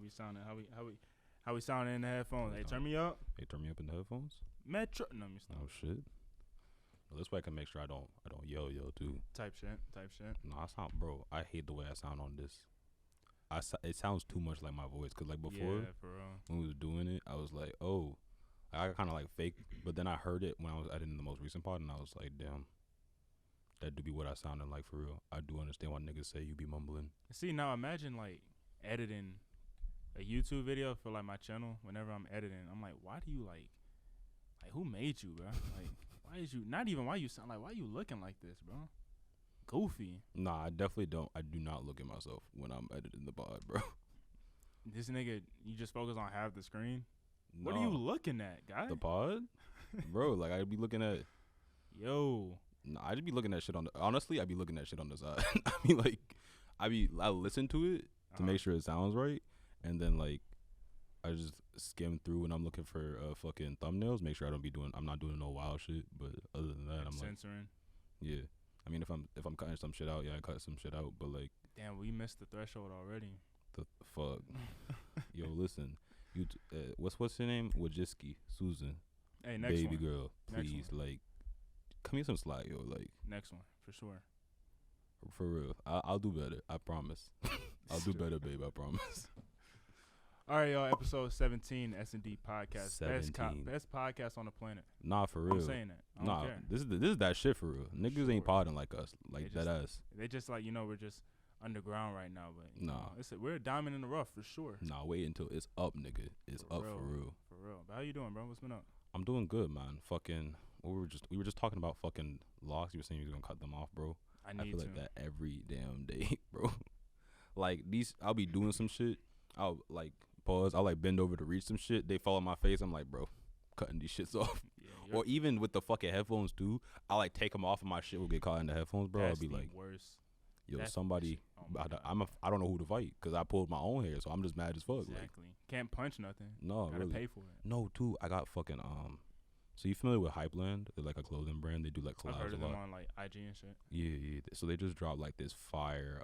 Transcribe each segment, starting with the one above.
we sounding? How we sounding in the headphones? Hey, turn me up. Hey, turn me up in the headphones. Metro. No, let me stop. Oh shit. Well, this way I can make sure I don't yell too. Type shit. No, I sound, bro. I hate the way I sound on this. It sounds too much like my voice. Cause like before, yeah, for real. when we was doing it, I was like, oh, I kind of like fake. But then I heard it when I was editing the most recent part, and I was like, damn, that do be what I sounded like for real. I do understand why niggas say you be mumbling. See, now imagine like editing a YouTube video for like my channel. Whenever I'm editing, I'm like, why do you like who made you, bro? Like, why is you not even why you sound like why you looking like this, bro? Goofy. Nah, I definitely don't. I do not look at myself when I'm editing the pod, bro. This nigga, you just focus on half the screen. No. What are you looking at, guy? The pod, bro. Like I'd be looking at. Yo. Nah, I just be looking at shit on the. Honestly, I be looking at shit on the side. I mean, like, I listen to it to make sure it sounds right, and then like, I just skim through when I'm looking for fucking thumbnails. Make sure I'm not doing no wild shit. But other than that, I'm censoring. Like, yeah. I mean, if I'm cutting some shit out, yeah, I cut some shit out. But like, damn, we missed the threshold already. The fuck, yo, listen, you what's your name? Wajiski, Susan. Hey, next baby one. girl, please, like, come here some slack, yo, like. Next one, for sure. For real, I'll do better. I promise. I'll do better, babe. I promise. All right, y'all. Episode 17, S&D Podcast. 17. Best podcast on the planet. Nah, for real. I'm saying that. I don't care. This is that shit for real. Niggas ain't podding like us, like that ass. They just like, we're just underground right now, but nah, we're a diamond in the rough for sure. Nah, wait until it's up, nigga. It's up for real. For real. But how you doing, bro? What's been up? I'm doing good, man. Fucking, we were just talking about fucking locks. You were saying you was gonna cut them off, bro. I feel like that every damn day, bro. Like I'll be doing some shit. I'll like pause. I'll like bend over to reach some shit. They fall on my face. I'm like, bro, cutting these shits off. Yeah, or even with the fucking headphones too. I like take them off and my shit will get caught in the headphones, bro. I'll be like, worse. Yo, somebody. I don't know who to fight because I pulled my own hair, so I'm just mad as fuck. Exactly. Like, can't punch nothing. No, gotta really. pay for it. No, too. I got fucking So you familiar with Hypeland? They're like a clothing brand. They do like collabs. I've heard of a lot. them on like IG and shit. Yeah. So they just dropped like this fire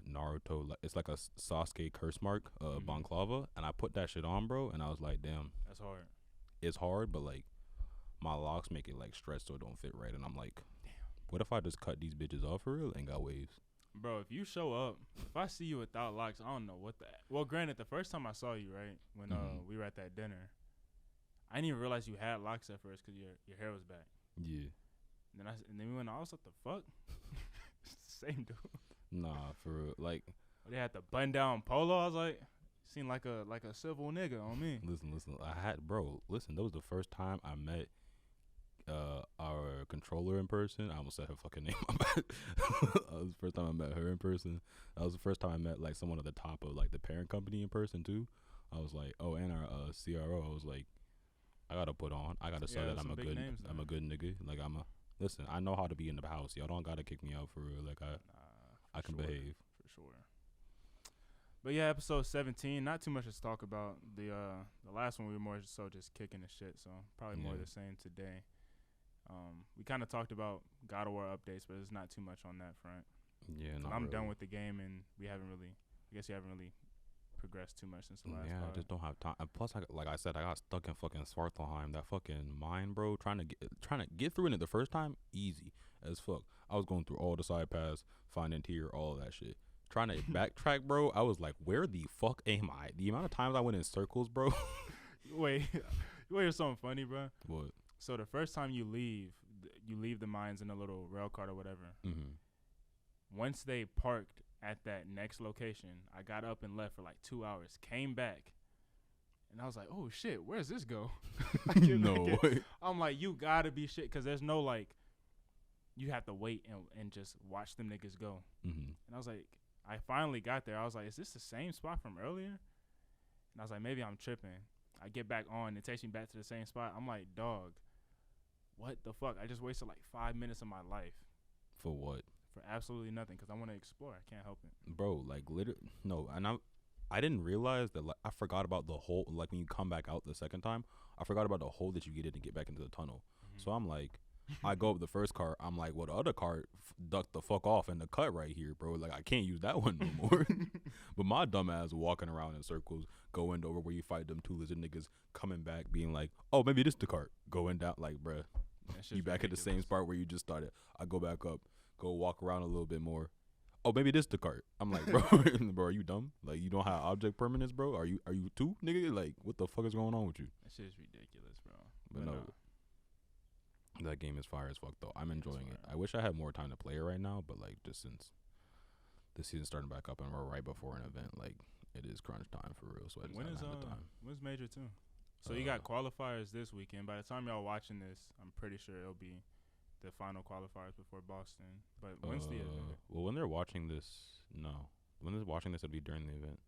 Naruto. It's like a Sasuke curse mark, balaclava, and I put that shit on, bro. And I was like, damn, that's hard. It's hard, but like my locks make it like stretched so it don't fit right. And I'm like, damn, what if I just cut these bitches off for real and got waves? Bro, if you show up, if I see you without locks, I don't know what the. Well, granted, the first time I saw you, right, when we were at that dinner, I didn't even realize you had locks at first because your hair was back. Yeah. And then we went, I was like, the fuck? It's the same dude. Nah, for real. Like, they had the button down polo. I was like, seemed like a civil nigga on me. Listen. Listen, that was the first time I met our controller in person. I almost said her fucking name. That was the first time I met her in person. That was the first time I met like someone at the top of like the parent company in person too. I was like, oh, and our CRO. I was like, I gotta say that I'm a good nigga. Like listen, I know how to be in the house. Y'all don't gotta kick me out for real. Like I can behave. For sure. But yeah, episode 17, not too much to talk about. The last one we were more so just kicking the shit, so probably more the same today. We kind of talked about God of War updates, but there's not too much on that front. Yeah, I'm done with the game, and you haven't really progressed too much since the last I just don't have time. And plus, like I said, I got stuck in fucking Svartalheim. That fucking mine, bro. Trying to get through it the first time, easy as fuck. I was going through all the side paths, finding tier, all of that shit. Trying to backtrack, bro. I was like, where the fuck am I? The amount of times I went in circles, bro. Wait, you hear something funny, bro? What? So the first time you leave the mines in a little rail cart or whatever. Mm-hmm. Once they parked at that next location, I got up and left for like 2 hours, came back, and I was like, oh shit, where's this go? No way. I'm like, you gotta be shit, because there's no like, you have to wait and just watch them niggas go. Mm-hmm. And I was like, I finally got there. I was like, is this the same spot from earlier? And I was like, maybe I'm tripping. I get back on, it takes me back to the same spot. I'm like, dog, what the fuck? I just wasted like 5 minutes of my life. For what? For absolutely nothing, because I want to explore. I can't help it. Bro, like, literally, no, and I didn't realize that, like, I forgot about the hole, like, when you come back out the second time, I forgot about the hole that you get in to get back into the tunnel. Mm-hmm. So I'm like, I go up the first cart. I'm like, well, the other cart ducked the fuck off in the cut right here, bro. Like, I can't use that one no more. But my dumb ass walking around in circles, going over where you fight them 2 lizard niggas, coming back, being like, oh, maybe this the cart. Going down, like, bruh, you back at the same spot where you just started. I go back up, go walk around a little bit more. Oh, maybe this the cart. I'm like, bro, bro, are you dumb? Like, you don't have object permanence, bro? Are you 2, nigga? Like, what the fuck is going on with you? That shit is ridiculous, bro. But no. That game is fire as fuck, though. I'm enjoying it. I wish I had more time to play it right now, but, like, just since the season's starting back up and we're right before an event, like, it is crunch time for real, so I just haven't had the time. When's Major 2? So you got qualifiers this weekend. By the time y'all watching this, I'm pretty sure it'll be the final qualifiers before Boston. But when's the event? Well, when they're watching this, no. When they're watching this, it'll be during the event.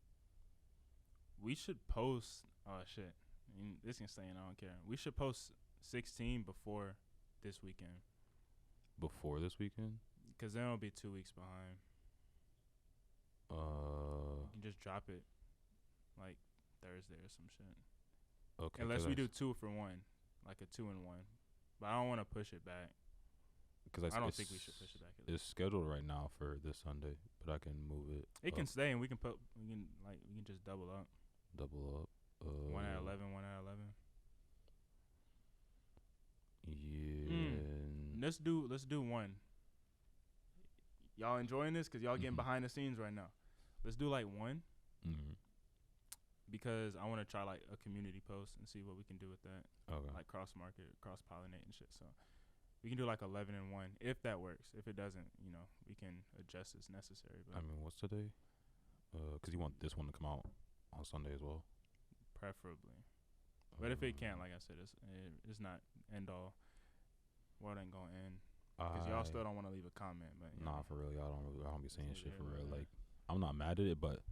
We should post. Oh shit! This can stay in. I don't care. We should post 16 before this weekend. Before this weekend? Because then it'll be 2 weeks behind. You can just drop it like Thursday or some shit. Okay. Unless we do 2 for 1, like a 2-in-1. But I don't want to push it back. Because I don't think we should push it back. It's scheduled right now for this Sunday, but I can move it. It can stay, and we can just double up. 1 at 11, 1 at 11. Yeah. Let's do 1. Y'all enjoying this? Because y'all getting behind the scenes right now. Let's do like 1. Because I want to try like a community post and see what we can do with that. Okay. Like cross market, cross pollinate and shit. So we can do like 11 and 1 if that works. If it doesn't, we can adjust as necessary. But I mean, what's today? Because you want this one to come out on Sunday as well. Preferably. But if it can't, like I said, it's not end all. World ain't gonna end. Because y'all still don't want to leave a comment. But nah, for real, y'all don't be saying shit for real. Like, I'm not mad at it, but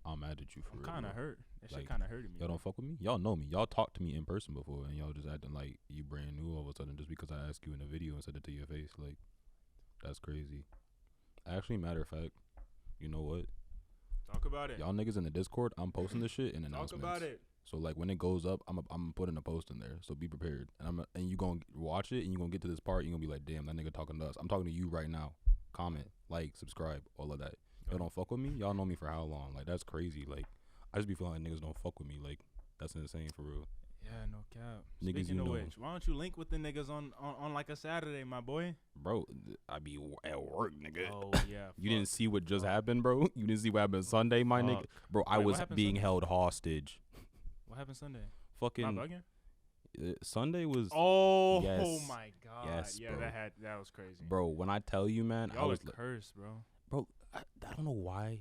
I'm mad at you for real. I'm kind of hurt. That shit kind of hurted me. Y'all don't fuck with me? Y'all know me. Y'all talked to me in person before, and y'all just acting like you brand new all of a sudden just because I asked you in a video and said it to your face. Like, that's crazy. Actually, matter of fact, you know what? Talk about it. Y'all niggas in the Discord, I'm posting this shit in announcements. Talk about it. So, like, when it goes up, I'm putting a post in there. So, be prepared. And you going to watch it, and you going to get to this part, you're going to be like, damn, that nigga talking to us. I'm talking to you right now. Comment, like, subscribe, all of that. Y'all don't fuck with me? Y'all know me for how long? Like, that's crazy. Like, I just be feeling like niggas don't fuck with me. Like, that's insane for real. Yeah, no cap. Niggas, Speaking of which, why don't you link with the niggas on like a Saturday, my boy? Bro, I be at work, nigga. Oh, yeah. You didn't see what just happened, bro? You didn't see what happened Sunday, my nigga? Bro, I was being held hostage. What happened Sunday? Fucking Sunday was. Oh, yes, oh my god. Yes, yeah, bro. that was crazy. Bro, when I tell you, man, y'all I was cursed, bro. Bro, I don't know why.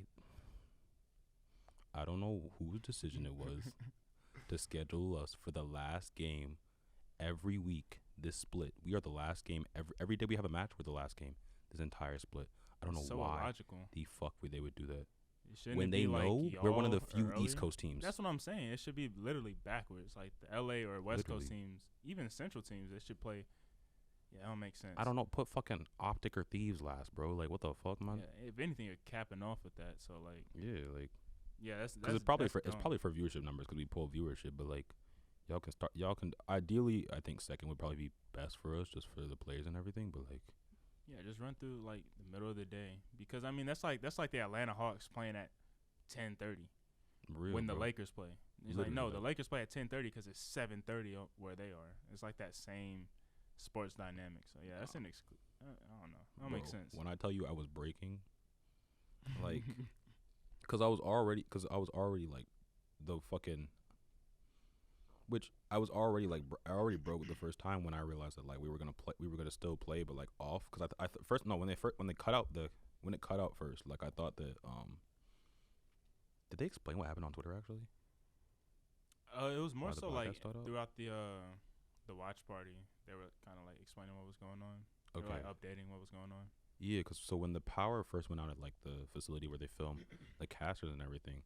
I don't know whose decision it was to schedule us for the last game every week. This split, we are the last game every day we have a match. We're the last game. This entire split. I don't know why illogical. the fuck they would do that. When they know we're one of the few East Coast teams. That's what I'm saying. It should be literally backwards. Like the LA or West Coast teams, even Central teams, they should play. Yeah, that don't make sense. I don't know. Put fucking Optic or Thieves last, bro. Like, what the fuck, man? Yeah, if anything, you're capping off with that. So like, yeah, that's because it's probably for viewership numbers because we pull viewership. But like, y'all can ideally, I think second would probably be best for us just for the players and everything. But like. Yeah, just run through like the middle of the day because I mean that's like the Atlanta Hawks playing at 10:30 when the Lakers play. It's like no, the Lakers play at 10:30 because it's 7:30 where they are. It's like that same sports dynamic. So yeah, that's an I don't know. That makes sense. When I tell you I was breaking, like, because I was already like the fucking. Which I was already like I already broke the first time when I realized that like we were gonna still play but like off because when it cut out first like I thought that did they explain what happened on Twitter actually? It was more so like throughout the watch party they were kind of like explaining what was going on. They were, like updating what was going on. Yeah, because so when the power first went out at like the facility where they film the casters and everything.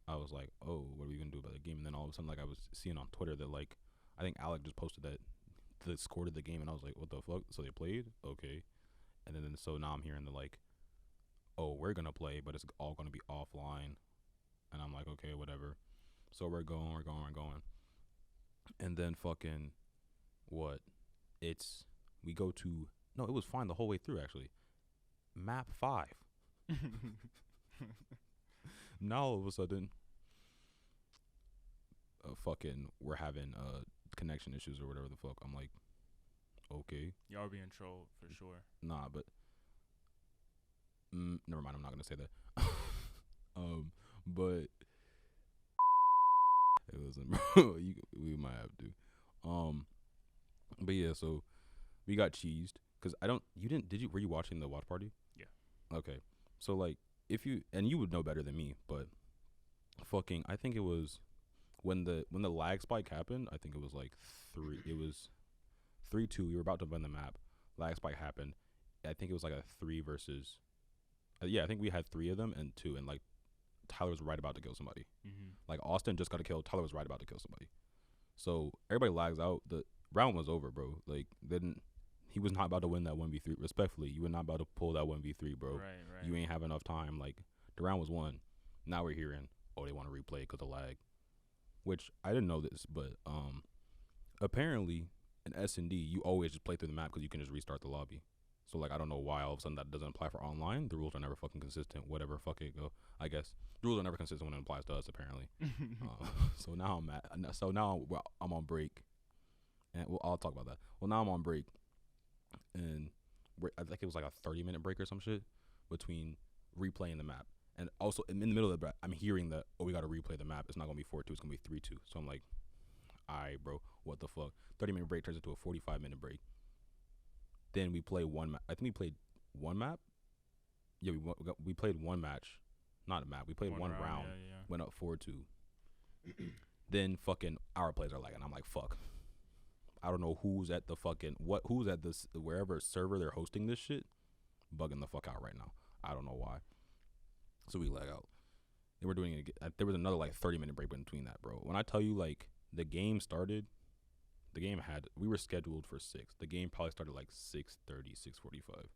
I was like, oh, what are we going to do about the game? And then all of a sudden, like, I was seeing on Twitter that, like, I think Alec just posted that the score to the game. And I was like, what the fuck? So they played? Okay. And then so now I'm hearing the, like, oh, we're going to play, but it's all going to be offline. And I'm like, okay, whatever. So we're going. And then fucking, what? It's We go to no, it was fine the whole way through actually. Map 5. Now all of a sudden, fucking, we're having connection issues or whatever the fuck. I'm like, okay. Y'all being trolled for sure. Nah, but never mind. I'm not gonna say that. But it wasn't, bro. We might have to. But yeah, so we got cheesed because I don't. You didn't? Did you? Were you watching the watch party? Yeah. Okay. So like, if you and you would know better than me, but fucking, I think it was when the lag spike happened. I think it was like 3. It was 3-2. We were about to win the map. Lag spike happened. I think it was like a 3 versus. Yeah, I think we had 3 of them and 2, and like Tyler was right about to kill somebody. Mm-hmm. Like Austin just got to kill. Tyler was right about to kill somebody. So everybody lags out. The round was over, bro. Like he was not about to win that 1v3. Respectfully, you were not about to pull that 1v3, bro. Right. You ain't have enough time. Like the round was won. Now we're hearing, oh, they want to replay because of lag, which I didn't know this, but apparently in S&D you always just play through the map because you can just restart the lobby. So like I don't know why all of a sudden that doesn't apply for online. The rules are never fucking consistent. Whatever, fuck it, go. I guess the rules are never consistent when it applies to us apparently. So now I'm on break, and I'll talk about that. Well, now I'm on break, and I think it was like a 30-minute break or some shit between replaying the map, and also in the middle of the I'm hearing that, oh, we got to replay the map. It's not gonna be 4-2. It's gonna be 3-2. So I'm like, alright, bro, what the fuck? 30-minute break turns into a 45-minute break. Then we play one map. I think we played one map. Yeah, we played one match. Not a map. We played one round. Yeah. Went up 4-2. Then fucking our plays are lagging. I'm like, fuck. I don't know who's at the fucking who's at this wherever server they're hosting this shit, bugging the fuck out right now. I don't know why. So we lag out. And we're doing it again. There was another like 30-minute break between that, bro. When I tell you like the game started, we were scheduled for 6. The game probably started like 6:30, 6:45.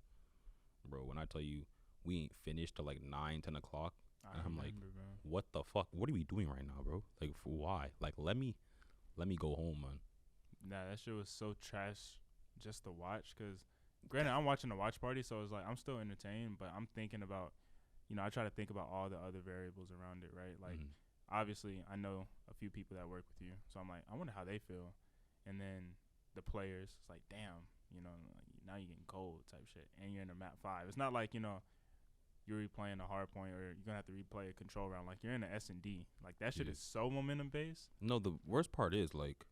Bro, when I tell you we ain't finished till like 9, 10 o'clock, and I'm like, bro. what the fuck? What are we doing right now, bro? Like, for why? Like, let me go home, man. Nah, that shit was so trash just to watch. Cause granted, I'm watching the watch party, so it's like I'm still entertained, but I'm thinking about, I try to think about all the other variables around it, right? Like, obviously, I know a few people that work with you, so I'm like, I wonder how they feel. And then the players, it's like, damn, like now you're getting cold type shit, and you're in a map 5. It's not like you're replaying a hard point or you're gonna have to replay a control round. Like you're in the S&D. Like that shit is so momentum based. No, the worst part is like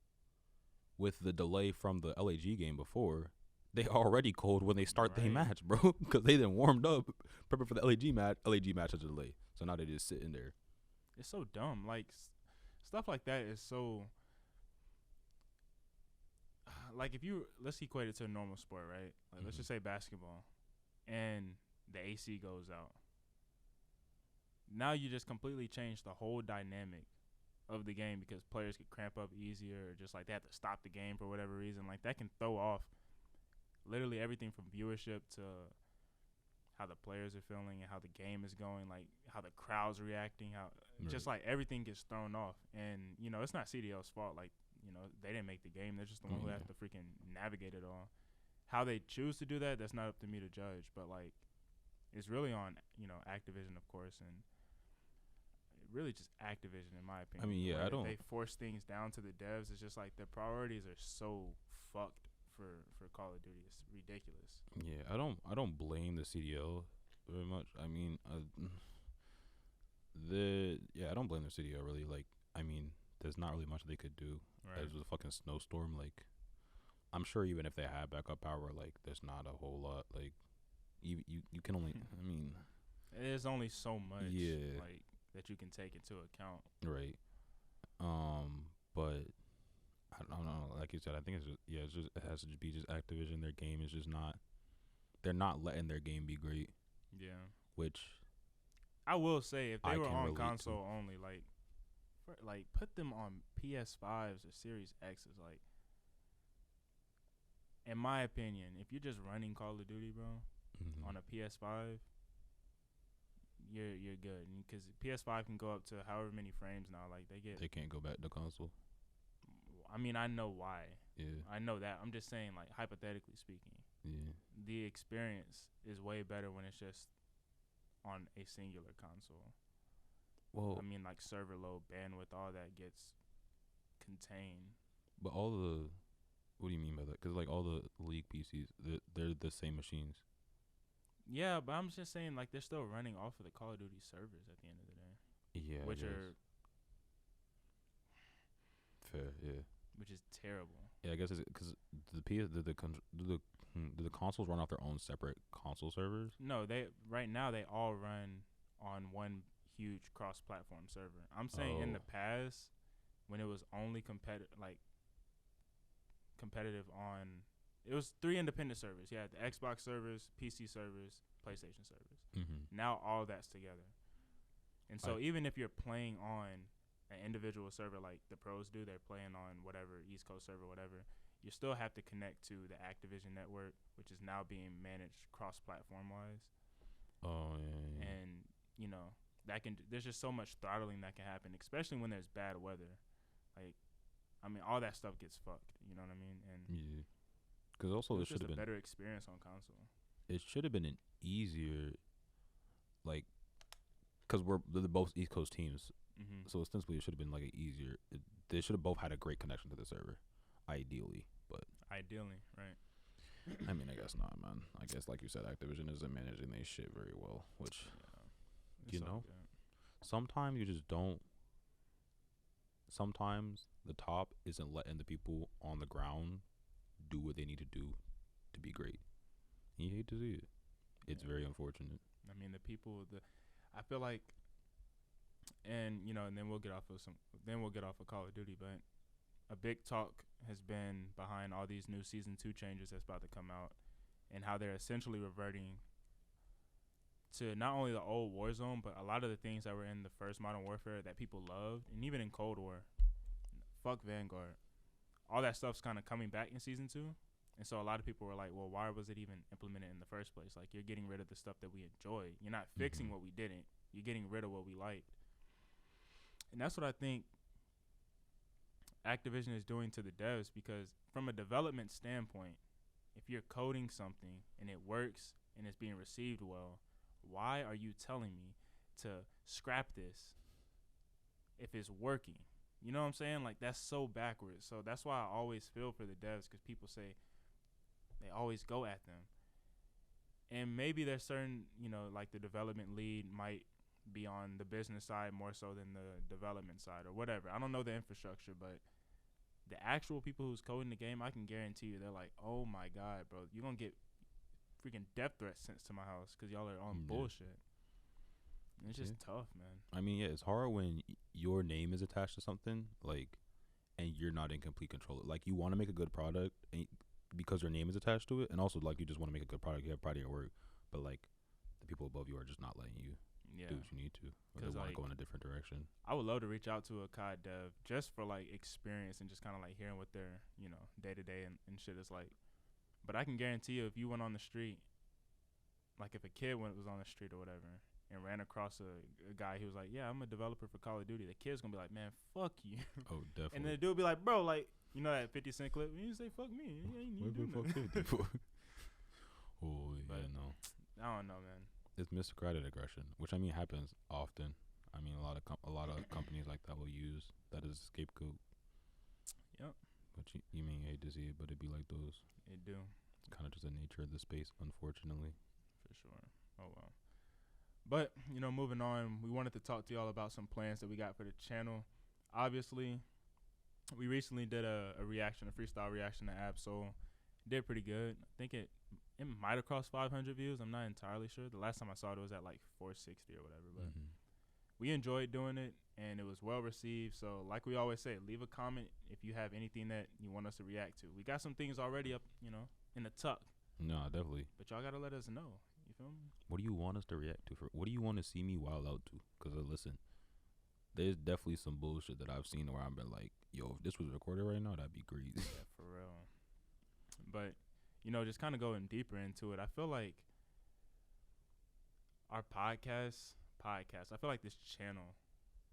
with the delay from the LAG game before, they already cold when they start their match, bro, because they didn't warmed up prepping for the LAG match. LAG match has a delay, so now they just sitting there. It's so dumb. Like stuff like that is so. Like if let's equate it to a normal sport, right? Like let's just say basketball, and the AC goes out. Now you just completely change the whole dynamic of the game because players could cramp up easier, or just like they have to stop the game for whatever reason. Like that can throw off literally everything from viewership to how the players are feeling and how the game is going, like how the crowd's reacting, how just like everything gets thrown off. And it's not CDL's fault. Like they didn't make the game. They're just the one who have to freaking navigate it all. How they choose to do that, that's not up to me to judge. But like, it's really on Activision, of course, and really just Activision, in my opinion. I mean, yeah, They force things down to the devs. It's just like their priorities are so fucked for Call of Duty. It's ridiculous. Yeah, I don't blame the CDL very much. I mean, I don't blame the CDL really. Like, I mean, there's not really much they could do. Right. There's a fucking snowstorm. Like, I'm sure even if they had backup power, like, there's not a whole lot. Like, you can only. I mean, there's only so much. Like that you can take into account. Right. But I don't know. Like you said, I think it has to be just Activision. Their game is just not. They're not letting their game be great. Yeah. Which I will say, if they were on console only, like put them on PS5s or Series X's. Like, in my opinion, if you're just running Call of Duty, bro, on a PS5, you're good, because PS5 can go up to however many frames now. Like they can't go back to console. I mean, I know why. Yeah. I know that. I'm just saying, like, hypothetically speaking, the experience is way better when it's just on a singular console. Well, I mean, like, server load, bandwidth, all that gets contained. but what do you mean by that? Because like all the League PCs, they're the same machines. Yeah, but I'm just saying, like, they're still running off of the Call of Duty servers at the end of the day. Yeah, which are fair. Yeah, which is terrible. Yeah, I guess it's because do the consoles run off their own separate console servers? No, they right now they all run on one huge cross-platform server. I'm saying in the past, when it was only competitive on, it was 3 independent servers. You had the Xbox servers, PC servers, PlayStation servers. Mm-hmm. Now all that's together. And so even if you're playing on an individual server like the pros do, they're playing on whatever East Coast server, whatever, you still have to connect to the Activision network, which is now being managed cross-platform wise. Oh yeah. And you know there's just so much throttling that can happen, especially when there's bad weather. Like, I mean, all that stuff gets fucked. You know what I mean? And yeah, because also it should have been a better experience on console. It should have been an easier, like, because they're both East Coast teams. Mm-hmm. So ostensibly it should have been like an easier. They should have both had a great connection to the server, ideally. But ideally, right? I mean, I guess not, man. I guess like you said, Activision isn't managing their shit very well, which you know, sometimes you just don't. Sometimes the top isn't letting the people on the ground do what they need to do to be great. You hate to see it. It's very unfortunate. I mean, I feel like, and then we'll get off of Call of Duty, but a big talk has been behind all these new Season 2 changes that's about to come out, and how they're essentially reverting to not only the old Warzone, but a lot of the things that were in the first Modern Warfare that people loved, and even in Cold War. Fuck Vanguard. All that stuff's kind of coming back in Season 2. And so a lot of people were like, well, why was it even implemented in the first place? Like, you're getting rid of the stuff that we enjoy. You're not fixing what we didn't. You're getting rid of what we liked. And that's what I think Activision is doing to the devs, because from a development standpoint, if you're coding something and it works and it's being received well, why are you telling me to scrap this if it's working? You know what I'm saying? Like, that's so backwards. So that's why I always feel for the devs, because people say they always go at them. And maybe there's certain, like the development lead might be on the business side more so than the development side or whatever. I don't know the infrastructure, but the actual people who's coding the game, I can guarantee you they're like, oh my God, bro, you're going to get freaking death threats sent to my house because y'all are on bullshit. And it's just tough, man. I mean, yeah, it's hard when your name is attached to something, like, and you're not in complete control. Like, you want to make a good product because your name is attached to it, and also, like, you just want to make a good product. You have pride in your work, but, like, the people above you are just not letting you do what you need to, or they want to go in a different direction. I would love to reach out to a COD dev just for, like, experience and just kind of, like, hearing what their, day-to-day and shit is like. But I can guarantee you, if you went on the street, like, if a kid was on the street or whatever and ran across a guy who was like, yeah, I'm a developer for Call of Duty, the kid's going to be like, man, fuck you. Oh, definitely. And then the dude will be like, bro, like, that 50 Cent clip? You say fuck me. You ain't need to do nothing. Oh, yeah, no. I don't know, man. It's misguided aggression, which, I mean, happens often. I mean, a lot of companies like that will use that as a scapegoat. Yep. But you mean hate to see it, but it be like those. It do. It's kind of just the nature of the space, unfortunately. For sure. Oh, well. But, moving on, we wanted to talk to y'all about some plans that we got for the channel. Obviously, we recently did a freestyle reaction to Absol. Did pretty good. I think it might have crossed 500 views. I'm not entirely sure. The last time I saw it was at like 460 or whatever. But we enjoyed doing it, and it was well received. So like we always say, leave a comment if you have anything that you want us to react to. We got some things already up, in the tuck. No, definitely. But y'all got to let us know. You feel me? What do you want us to react to? What do you want to see me wild out to? Because listen, there's definitely some bullshit that I've seen where I've been like, yo, if this was recorded right now, that'd be great. Yeah, for real. But, just kind of going deeper into it, I feel like our podcast, I feel like this channel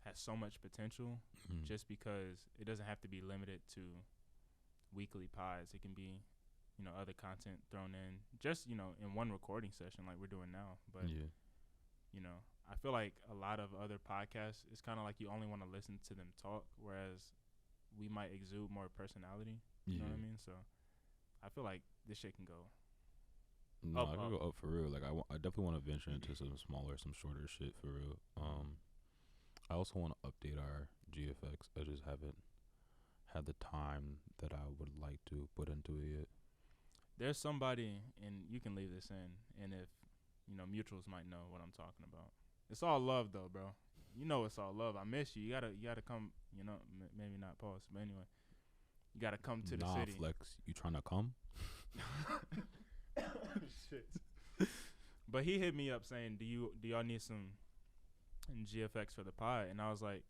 has so much potential just because it doesn't have to be limited to weekly pods. It can be, other content thrown in just, in one recording session like we're doing now. But, I feel like a lot of other podcasts, it's kind of like you only want to listen to them talk, whereas we might exude more personality. You know what I mean? So I feel like this shit can go. No, I can go up for real. Like I definitely want to venture into some smaller, some shorter shit for real. I also want to update our GFX. I just haven't had the time that I would like to put into it yet. There's somebody, and you can leave this in, and if mutuals might know what I'm talking about. It's all love though, bro. You know it's all love. I miss you. You gotta come. Maybe not pause, but anyway, you gotta come to the city. Nah, Flex, you trying to come? Shit. But he hit me up saying, do y'all need some GFX for the pod? And I was like,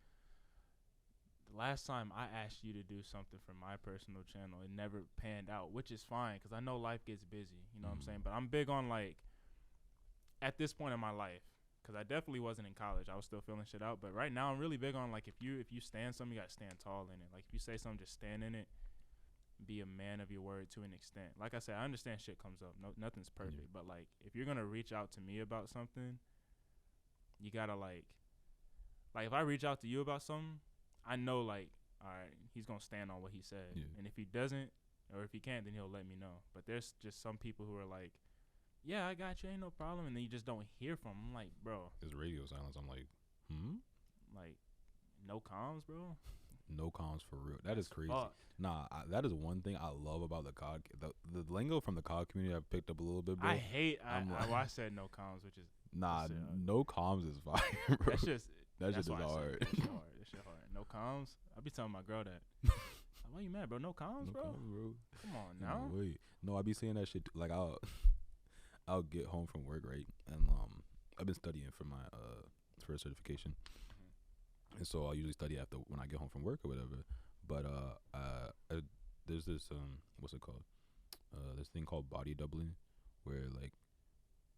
the last time I asked you to do something for my personal channel, it never panned out, which is fine because I know life gets busy. You know what I'm saying? But I'm big on, like, at this point in my life, because I definitely wasn't in college. I was still filling shit out. But right now I'm really big on, like, if you stand something, you got to stand tall in it. Like, if you say something, just stand in it. Be a man of your word to an extent. Like I said, I understand shit comes up. Nothing's perfect. But, like, if you're going to reach out to me about something, you got to, like, if I reach out to you about something, I know, like, all right, he's going to stand on what he said. Yeah. And if he doesn't, or if he can't, then he'll let me know. But there's just some people who are like, yeah, I got you, ain't no problem. And then you just don't hear from them. I'm like, bro. There's radio silence. I'm like, Like, no comms, bro? No comms for real. That is crazy. Fuck. Nah, that is one thing I love about the COD. The lingo from the COD community I've picked up a little bit, bro. I said no comms, which is. Nah, no comms is fire, bro. That's just. That shit is hard. That shit hard. No comms. I be telling my girl that. Why you mad, bro? No comms, bro? Come on now. No, wait. No, I be saying that shit. Like I'll get home from work, right? And I've been studying for my for a certification. And so I'll usually study after when I get home from work or whatever. But there's this what's it called? This thing called body doubling, where like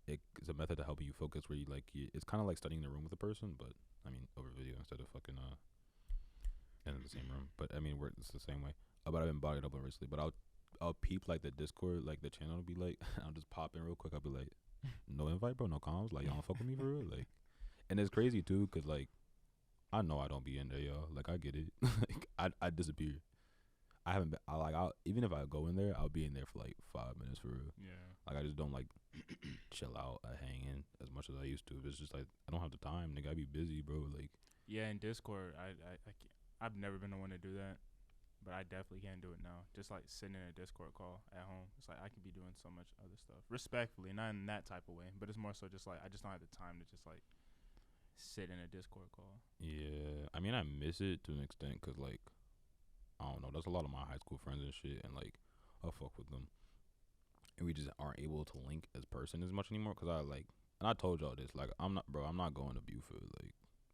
it's a method to helping you focus. Where it's kind of like studying the room with a person, but I mean over video instead of fucking in the same room. But I mean it's the same way. But I've been body doubling recently. But I'll peep like the Discord, like the channel will be like, I'll just pop in real quick. I'll be like, no invite, bro, no comms. Like y'all don't fuck with me for real. Like, and it's crazy too, cause like. I know I don't be in there, y'all. Like, I get it. Like, I disappear. I haven't been, even if I go in there, I'll be in there for, like, 5 minutes for real. Yeah. Like, I just don't, like, chill out, hang in as much as I used to. It's just, like, I don't have the time, nigga. I be busy, bro. Like. Yeah, in Discord, I've never been the one to do that, but I definitely can do it now. Just, like, sitting in a Discord call at home. It's like, I could be doing so much other stuff. Respectfully, not in that type of way, but it's more so just, like, I just don't have the time to just, like, sit in a Discord call. Yeah, I mean I miss it to an extent because like I don't know, there's a lot of my high school friends and shit, and like I fuck with them, and we just aren't able to link as person as much anymore. Cause and I told y'all this, like I'm not going to Buford, like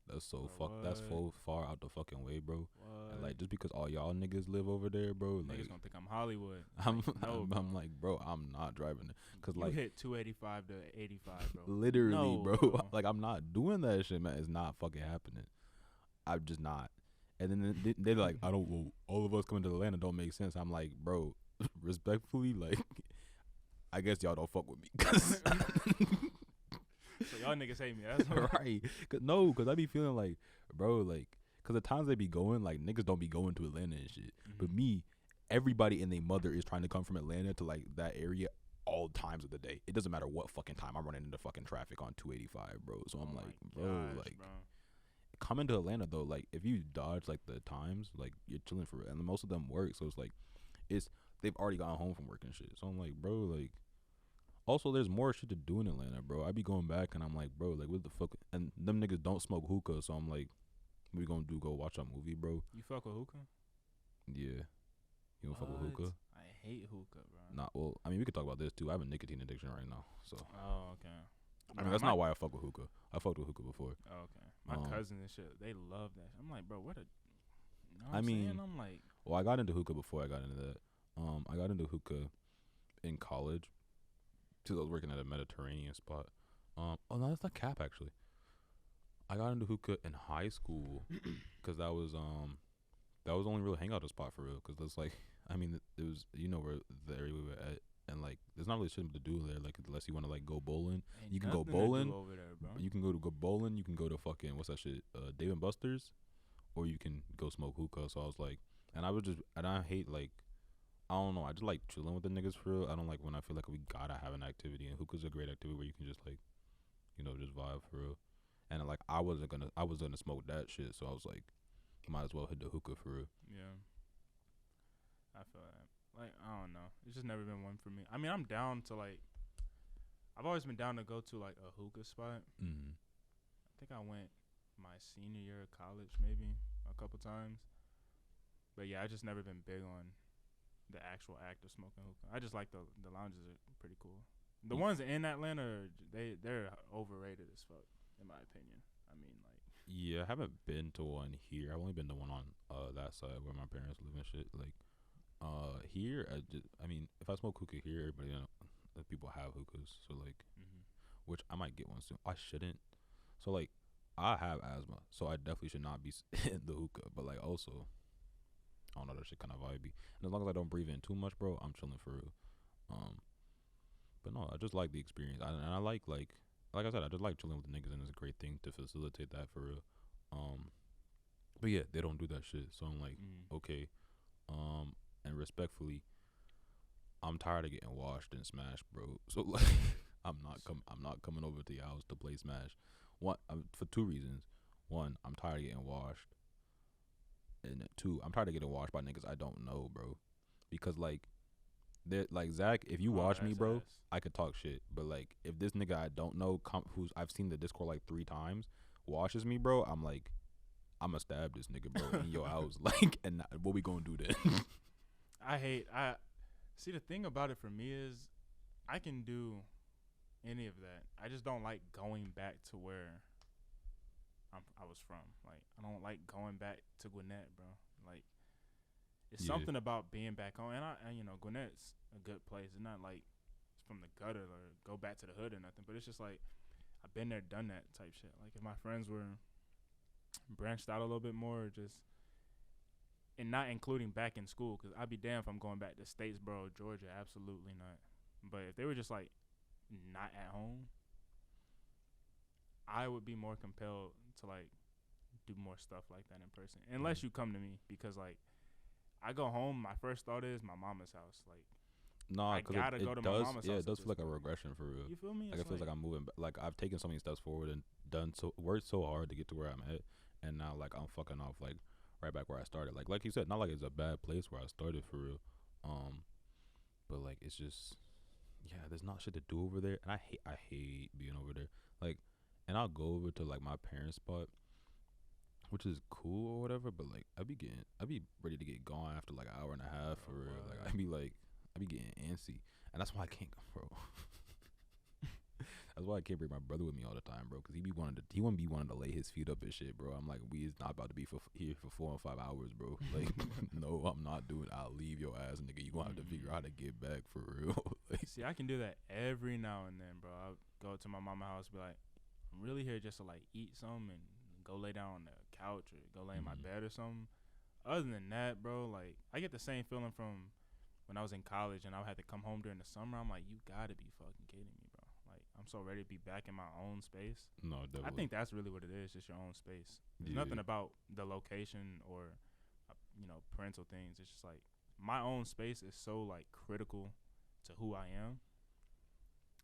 that's so that's so far out the fucking way, bro. And like just because all y'all niggas live over there, bro, like niggas gonna think I'm Hollywood. I'm like, bro, I'm not driving it. Cause you like hit 285 to 85, bro. Literally, bro. Like I'm not doing that shit, man. It's not fucking happening. I'm just not. And then they're like, well, all of us coming to Atlanta don't make sense. I'm like, bro, respectfully, like, I guess y'all don't fuck with me. Cause so y'all niggas hate me. That's right. Cause I be feeling like, bro, like, cause the times they be going, like, niggas don't be going to Atlanta and shit. Mm-hmm. But me, everybody and their mother is trying to come from Atlanta to, like, that area all times of the day. It doesn't matter what fucking time I'm running into fucking traffic on 285, bro. So I'm like, bro, coming to Atlanta, though, like, if you dodge, like, the times, like, you're chilling for it. And most of them work. So it's like, they've already gone home from work and shit. So I'm like, bro, like, also, there's more shit to do in Atlanta, bro. I be going back and I'm like, bro, like, what the fuck? And them niggas don't smoke hookah, so I'm like, what we gonna do? Go watch a movie, bro? You fuck with hookah? Yeah. You don't fuck with hookah? I hate hookah, bro. Nah, well, I mean, we could talk about this too. I have a nicotine addiction right now, so. Oh, okay. I mean, that's not why I fuck with hookah. I fucked with hookah before. Oh, okay. My cousins and shit, they love that. I'm like, bro, what a. You know what I mean, saying? I'm like. Well, I got into hookah before I got into that. I got into hookah in college because I was working at a Mediterranean spot. Oh no, that's not cap actually. I got into hookah in high school because that was the only real hangout spot for real. Because that's like I mean, it was where the area we were at, and like there's not really shit to do there. Like unless you want to like go bowling, Ain't you can go nothing to bowling. do over there, bro. You can go bowling. You can go to fucking what's that shit? Dave and Buster's, or you can go smoke hookah. So I was like, and I hate like. I don't know. I just like chilling with the niggas for real. I don't like when I feel like we gotta have an activity, and hookah's a great activity where you can just like, just vibe for real. And like I was gonna smoke that shit, so I was like, might as well hit the hookah for real. Yeah, I feel that. Like I don't know. It's just never been one for me. I mean, I'm down to like. I've always been down to go to like a hookah spot. Mm-hmm. I think I went my senior year of college, maybe a couple times. But yeah, I just never been big on the actual act of smoking hookah. I just like the lounges are pretty cool. The ones in Atlanta, they're overrated as fuck, in my opinion. I mean, like. Yeah, I haven't been to one here. I've only been to one on that side where my parents live and shit. Like here, I mean, if I smoke hookah here, everybody people have hookahs. So like, which I might get one soon. I shouldn't. So like, I have asthma, so I definitely should not be in the hookah. But like, also, I don't know, that shit kind of vibey. And as long as I don't breathe in too much, bro, I'm chilling for real. But no, I just like the experience. And I like I said, I just like chilling with the niggas, and it's a great thing to facilitate that for real. But yeah, they don't do that shit. So I'm like, okay. And respectfully, I'm tired of getting washed and smashed, bro. So like, I'm not coming over to your house to play Smash. One, for two reasons. One, I'm tired of getting washed. And two, I'm tired of getting washed by niggas I don't know, bro. Because like, like Zach, if you watch me, bro, I could talk shit. But like, if this nigga I don't know, who's I've seen the Discord like 3 times, washes me, bro, I'm like, I'ma stab this nigga, bro, in your house. Like, and what we gonna do then? I see, the thing about it for me is I can do any of that. I just don't like going back to where I was from. Like, I don't like going back to Gwinnett, bro. Like, it's something about being back home. And Gwinnett's a good place. It's not like it's from the gutter or go back to the hood or nothing. But it's just like I've been there, done that type shit. Like, if my friends were branched out a little bit more, just and not including back in school, because I'd be damned if I'm going back to Statesboro, Georgia. Absolutely not. But if they were just like not at home, I would be more compelled to like do more stuff like that in person. Unless you come to me, because like I go home, my first thought is my mama's house. Like, nah, I gotta go to my mama's house. Yeah, it does feel like a regression for real. You feel me? Like, it feels like I'm moving. Like, I've taken so many steps forward and worked so hard to get to where I'm at, and now like I'm fucking off like right back where I started. Like you said, not like it's a bad place where I started for real. But like it's just, yeah, there's not shit to do over there, and I hate being over there. Like, and I'll go over to like my parents' spot, which is cool or whatever. But like I be ready to get gone after like an hour and a half for real. Like I be getting antsy, and that's why I can't go, bro. That's why I can't bring my brother with me all the time, bro. Cause he wouldn't be wanting to lay his feet up and shit, bro. I'm like, we is not about to be here for 4 or 5 hours, bro. Like, no, I'm not doing. I'll leave your ass, nigga. You gonna have to figure out how to get back for real. Like, see, I can do that every now and then, bro. I'll go to my mama's house, be like, I'm really here just to like eat something and go lay down on the couch or go lay in my bed or something. Other than that, bro, like I get the same feeling from when I was in college and I had to come home during the summer. I'm like, you gotta be fucking kidding me, bro. Like, I'm so ready to be back in my own space. no, definitely. I think that's really what it is, just your own space. There's nothing about the location or, parental things. It's just like my own space is so like critical to who I am.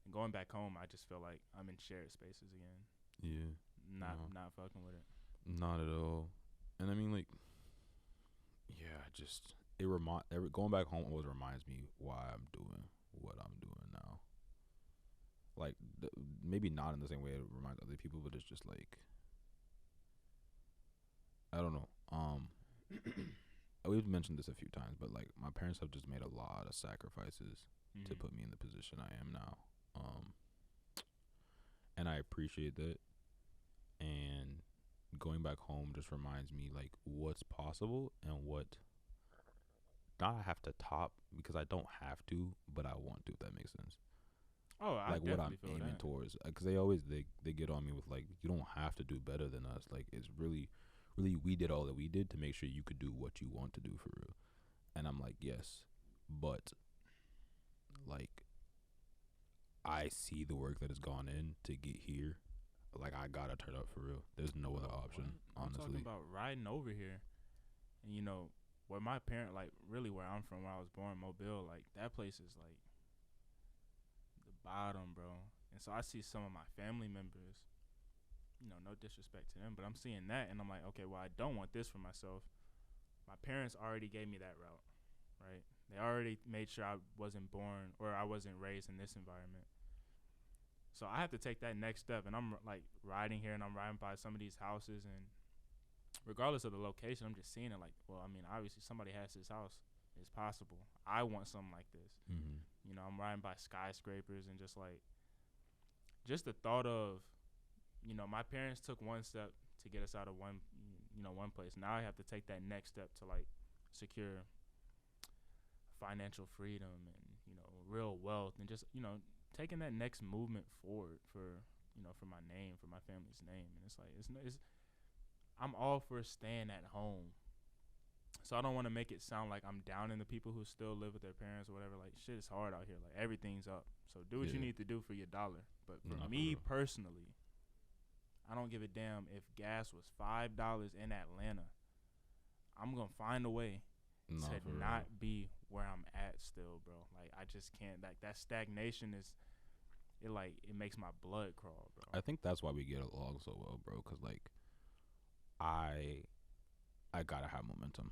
And going back home, I just feel like I'm in shared spaces again. Yeah. Not fucking with it. Not at all. And I mean, like, yeah, just going back home always reminds me why I'm doing what I'm doing now. Like, maybe not in the same way it reminds other people, but it's just like, I don't know. We've mentioned this a few times, but like my parents have just made a lot of sacrifices to put me in the position I am now. And I appreciate that. And going back home just reminds me like what's possible and what not I have to top, because I don't have to, but I want to, if that makes sense. Oh, I like what I'm feel aiming that. towards, because they get on me with like, you don't have to do better than us. Like, it's really we did all that we did to make sure you could do what you want to do for real. And I'm like, yes, but like I see the work that has gone in to get here. Like I gotta turn up for real. There's no other option, What? I'm talking honestly. about riding over here, and where my parent, like really where I'm from, where I was born, Mobile, like that place is like the bottom, bro. And so I see some of my family members, no disrespect to them, but I'm seeing that, and I'm like, okay, well, I don't want this for myself. My parents already gave me that route, right? They already made sure I wasn't born or I wasn't raised in this environment. So I have to take that next step, and I'm like riding here, and I'm riding by some of these houses, and regardless of the location, I'm just seeing it like, well, I mean, obviously somebody has this house. It's possible. I want something like this. Mm-hmm. I'm riding by skyscrapers, and just the thought of, my parents took one step to get us out of one place. Now I have to take that next step to like secure financial freedom and real wealth, and just taking that next movement forward for my name, for my family's name. And it's like I'm all for staying at home. So I don't want to make it sound like I'm down in the people who still live with their parents or whatever. Like, shit is hard out here. Like, everything's up. So do what you need to do for your dollar. But for me personally, I don't give a damn if gas was $5 in Atlanta. I'm going to find a way to not be where I'm at still, bro. Like, I just can't. Like, that stagnation it makes my blood crawl, bro. I think that's why we get along so well, bro. Because, like, I gotta have momentum.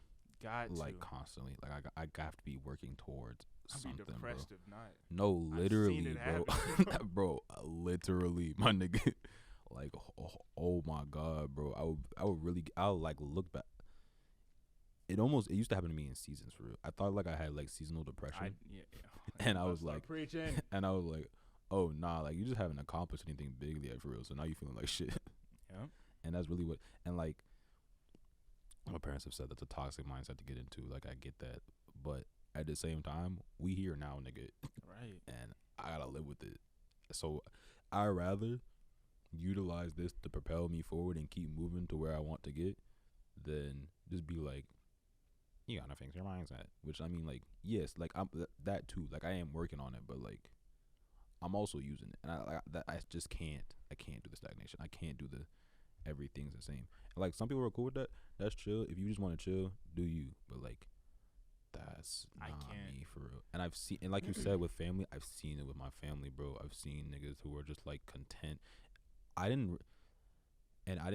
Like constantly. Like I have to be working towards something, I'd be depressed bro. if not. No, literally, bro. Bro, literally, my nigga. Like, oh my god, bro. I would like look back. It used to happen to me in seasons for real. I thought like I had like seasonal depression. And I was like, preaching. And I was like, oh nah, like you just haven't accomplished anything big yet for real. So now you feeling like shit. Yeah. And that's really what. And like, my parents have said that's a toxic mindset to get into. Like I get that, but at the same time, we here now, nigga. Right. And I gotta live with it. So I rather utilize this to propel me forward and keep moving to where I want to get than just be like, you gotta fix your mindset. Which I mean, like, yes, like I'm that too. Like I am working on it, but like I'm also using it, and I just can't. I can't do the stagnation. I can't do the everything's the same. And like some people are cool with that. That's chill. If you just want to chill, do you. But like that's not me for real. And I've seen, and like you said with family, I've seen it with my family, bro. I've seen niggas who are just like content. I didn't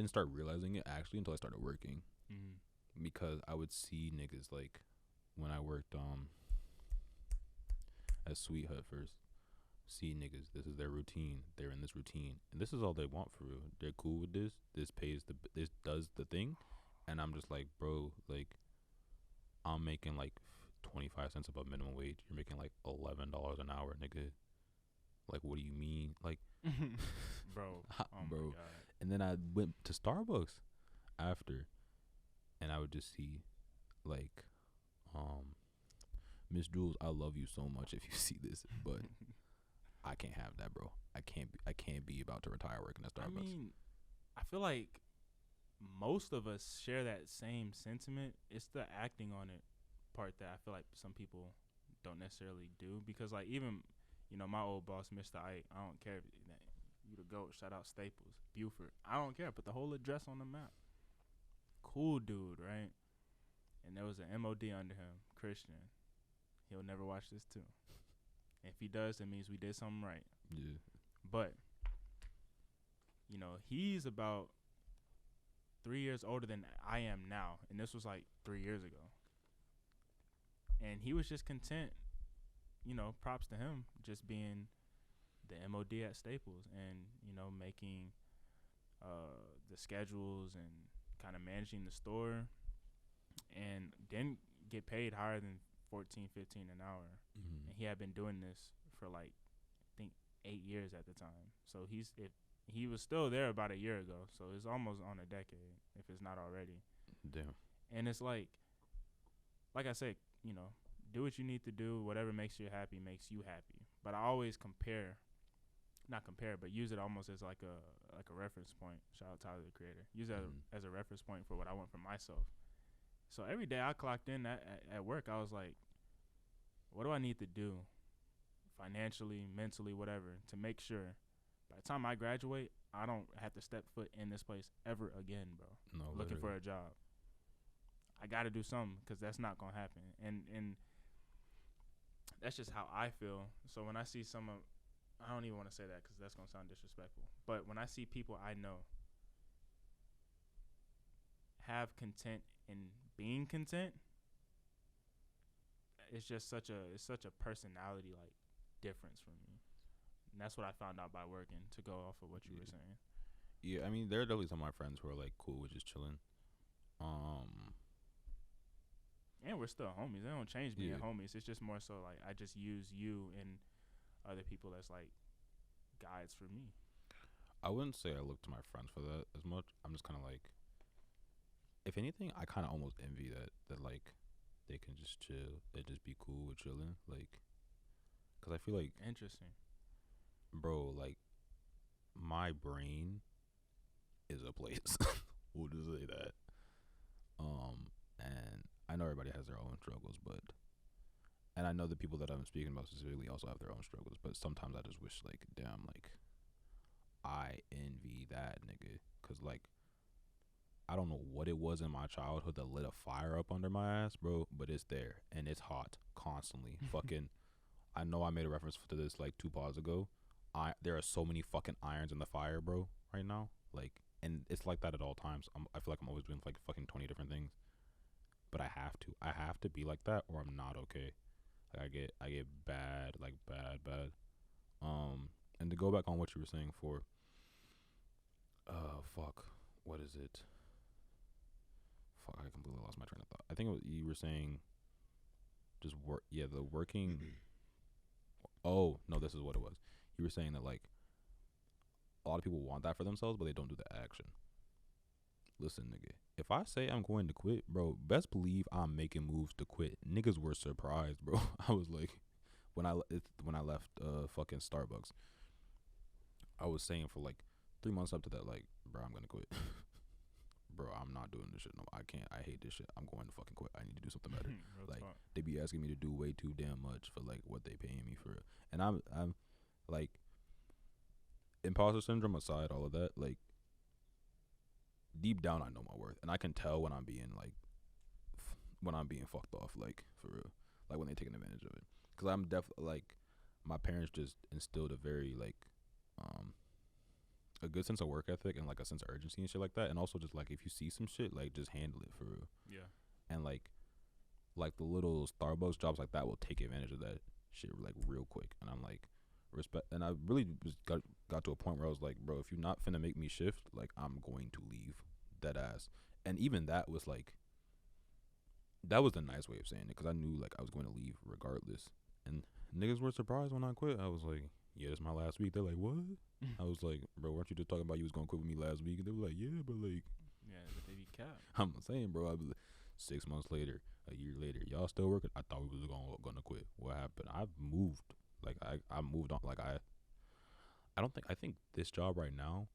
start realizing it actually until I started working. Mm-hmm. Because I would see niggas like when I worked as Sweet Hut first. See niggas, this is their routine. They're in this routine, and this is all they want for real. They're cool with this. This does the thing, and I'm just like, bro, like I'm making like 25 cents above minimum wage. You're making like $11 an hour, nigga. Like, what do you mean, like, bro? Bro. My God. And then I went to Starbucks after, and I would just see, like, Miss Jules, I love you so much if you see this, but I can't have that, bro. I can't be about to retire working at Starbucks. I mean, I feel like most of us share that same sentiment. It's the acting on it part that I feel like some people don't necessarily do, because like even my old boss, Mr. Ike, I don't care if you the GOAT. Shout out Staples, Buford. I don't care. Put the whole address on the map. Cool dude, right? And there was an MOD under him, Christian. He'll never watch this too. If he does, it means we did something right. Yeah. But, he's about 3 years older than I am now. And this was like 3 years ago. And he was just content, props to him, just being the MOD at Staples and, making the schedules and kind of managing the store. And didn't get paid higher than $14, $15 an hour. Mm-hmm. And he had been doing this for like, I think 8 years at the time. So he was still there about a year ago. So it's almost on a decade, if it's not already. Damn. And it's like I said, do what you need to do. Whatever makes you happy makes you happy. But I always not compare, but use it almost as like a reference point. Shout out Tyler, the Creator. Use it as a reference point for what I want for myself. So every day I clocked in at work, I was like, what do I need to do financially, mentally, whatever, to make sure by the time I graduate, I don't have to step foot in this place ever again, bro. No, looking literally. for a job. I got to do something because that's not going to happen. And that's just how I feel. So when I see some of, I don't even want to say that because that's going to sound disrespectful. But when I see people I know have content in being content, it's just such a personality like difference for me. And that's what I found out by working, to go off of what you were saying. Yeah, I mean, there are definitely some of my friends who are like cool with just chilling. And we're still homies. They don't change being homies. It's just more so like I just use you and other people as like guides for me. I wouldn't say I look to my friends for that as much. I'm just kind of like, if anything, I kind of almost envy that like they can just chill and just be cool with chilling, like, cause I feel like, Interesting. bro, like my brain is a place. We'll just say that. And I know everybody has their own struggles, and I know the people that I'm speaking about specifically also have their own struggles, but sometimes I just wish, like, damn, like, I envy that nigga, cause like, I don't know what it was in my childhood that lit a fire up under my ass, bro, but it's there and it's hot constantly. Fucking, I know I made a reference to this like 2 pods ago. There are so many fucking irons in the fire, bro, right now. Like, and it's like that at all times. I feel like I'm always doing like fucking 20 different things, but I have to be like that, or I'm not okay. Like I get bad, like bad. And to go back on what you were saying for, fuck, what is it? Fuck, I completely lost my train of thought. I think you were saying just work. Yeah, the working. Oh no, this is what it was. You were saying that like a lot of people want that for themselves, but they don't do the action. Listen, nigga, if I say I'm going to quit, bro, best believe I'm making moves to quit. Niggas were surprised, bro. I was like, when I left fucking Starbucks, I was saying for like 3 months up to that, like, bro, I'm gonna quit. Bro, I'm not doing this shit. No, I can't. I hate this shit. I'm going to fucking quit. I need to do something better. Like, they be asking me to do way too damn much for like what they paying me for. And I'm like, imposter syndrome aside, all of that, like, deep down I know my worth, and I can tell when I'm being like, when I'm being fucked off, like, for real, like when they taking advantage of it. Cause I'm like, my parents just instilled a very like, a good sense of work ethic and like a sense of urgency and shit like that. And also just like, if you see some shit, like, just handle it for real. Yeah. And like the little Starbucks jobs like that will take advantage of that shit like real quick. And I'm like, respect. And I really just got to a point where I was like, bro, if you're not finna make me shift, like, I'm going to leave, dead ass. And even that was like, that was the nice way of saying it, because I knew like I was going to leave regardless. And niggas were surprised when I quit. I was like, yeah, this is my last week. They're like, what? I was like, bro, weren't you just talking about you was gonna quit with me last week? And they were like, yeah, but like, yeah, but they be capped. I'm saying, bro, I was 6 months later, a year later, y'all still working? I thought we was gonna quit. What happened? I've moved. Like, I moved on. Like, I don't think, I think this job right now,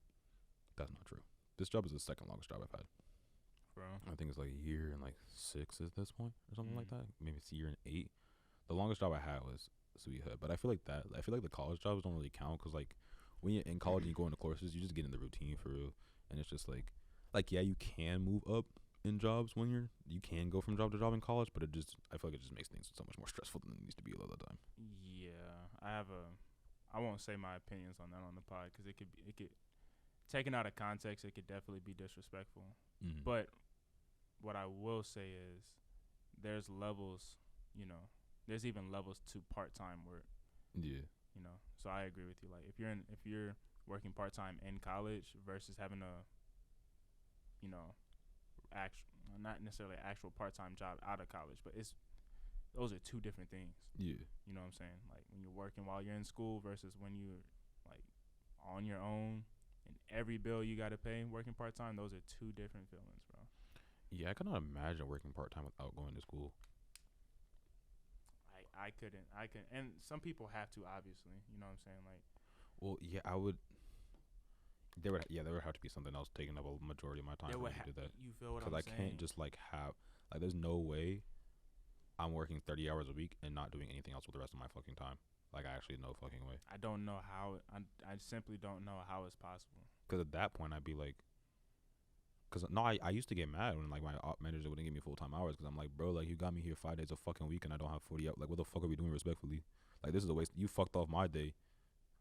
that's not true. This job is the second longest job I've had. Bro. I think it's like a year and like 6 at this point or something like that. Maybe it's a year and 8. The longest job I had was Sweet Hood, but I feel like the college jobs don't really count, because like when you're in college and you go into courses, you just get in the routine for real, and it's just like yeah, you can move up in jobs when you can go from job to job in college, but I feel like it just makes things so much more stressful than it needs to be a lot of the time. Yeah, I won't say my opinions on that on the pod, because it could taken out of context, it could definitely be disrespectful. Mm-hmm. But what I will say is, there's levels, there's even levels to part-time work. Yeah. So I agree with you. Like, if you're working part-time in college versus having a, not necessarily actual part-time job out of college, but those are two different things. Yeah. You know what I'm saying? Like, when you're working while you're in school versus when you're like on your own and every bill you got to pay working part-time, those are two different feelings, bro. Yeah, I cannot imagine working part-time without going to school. I couldn't. And some people have to, obviously. You know what I'm saying? Like, well, yeah, I would. There would have to be something else taking up a majority of my time for me to do that. You feel what I'm saying? Because I can't just like have, Like, there's no way I'm working 30 hours a week and not doing anything else with the rest of my fucking time. Like, actually, no fucking way. I don't know how. I simply don't know how it's possible. Because at that point, I'd be like, I used to get mad when like my op manager wouldn't give me full time hours because I'm like, bro, like you got me here 5 days a fucking week and I don't have 40 hours. Like, what the fuck are we doing respectfully? Like, this is a waste. You fucked off my day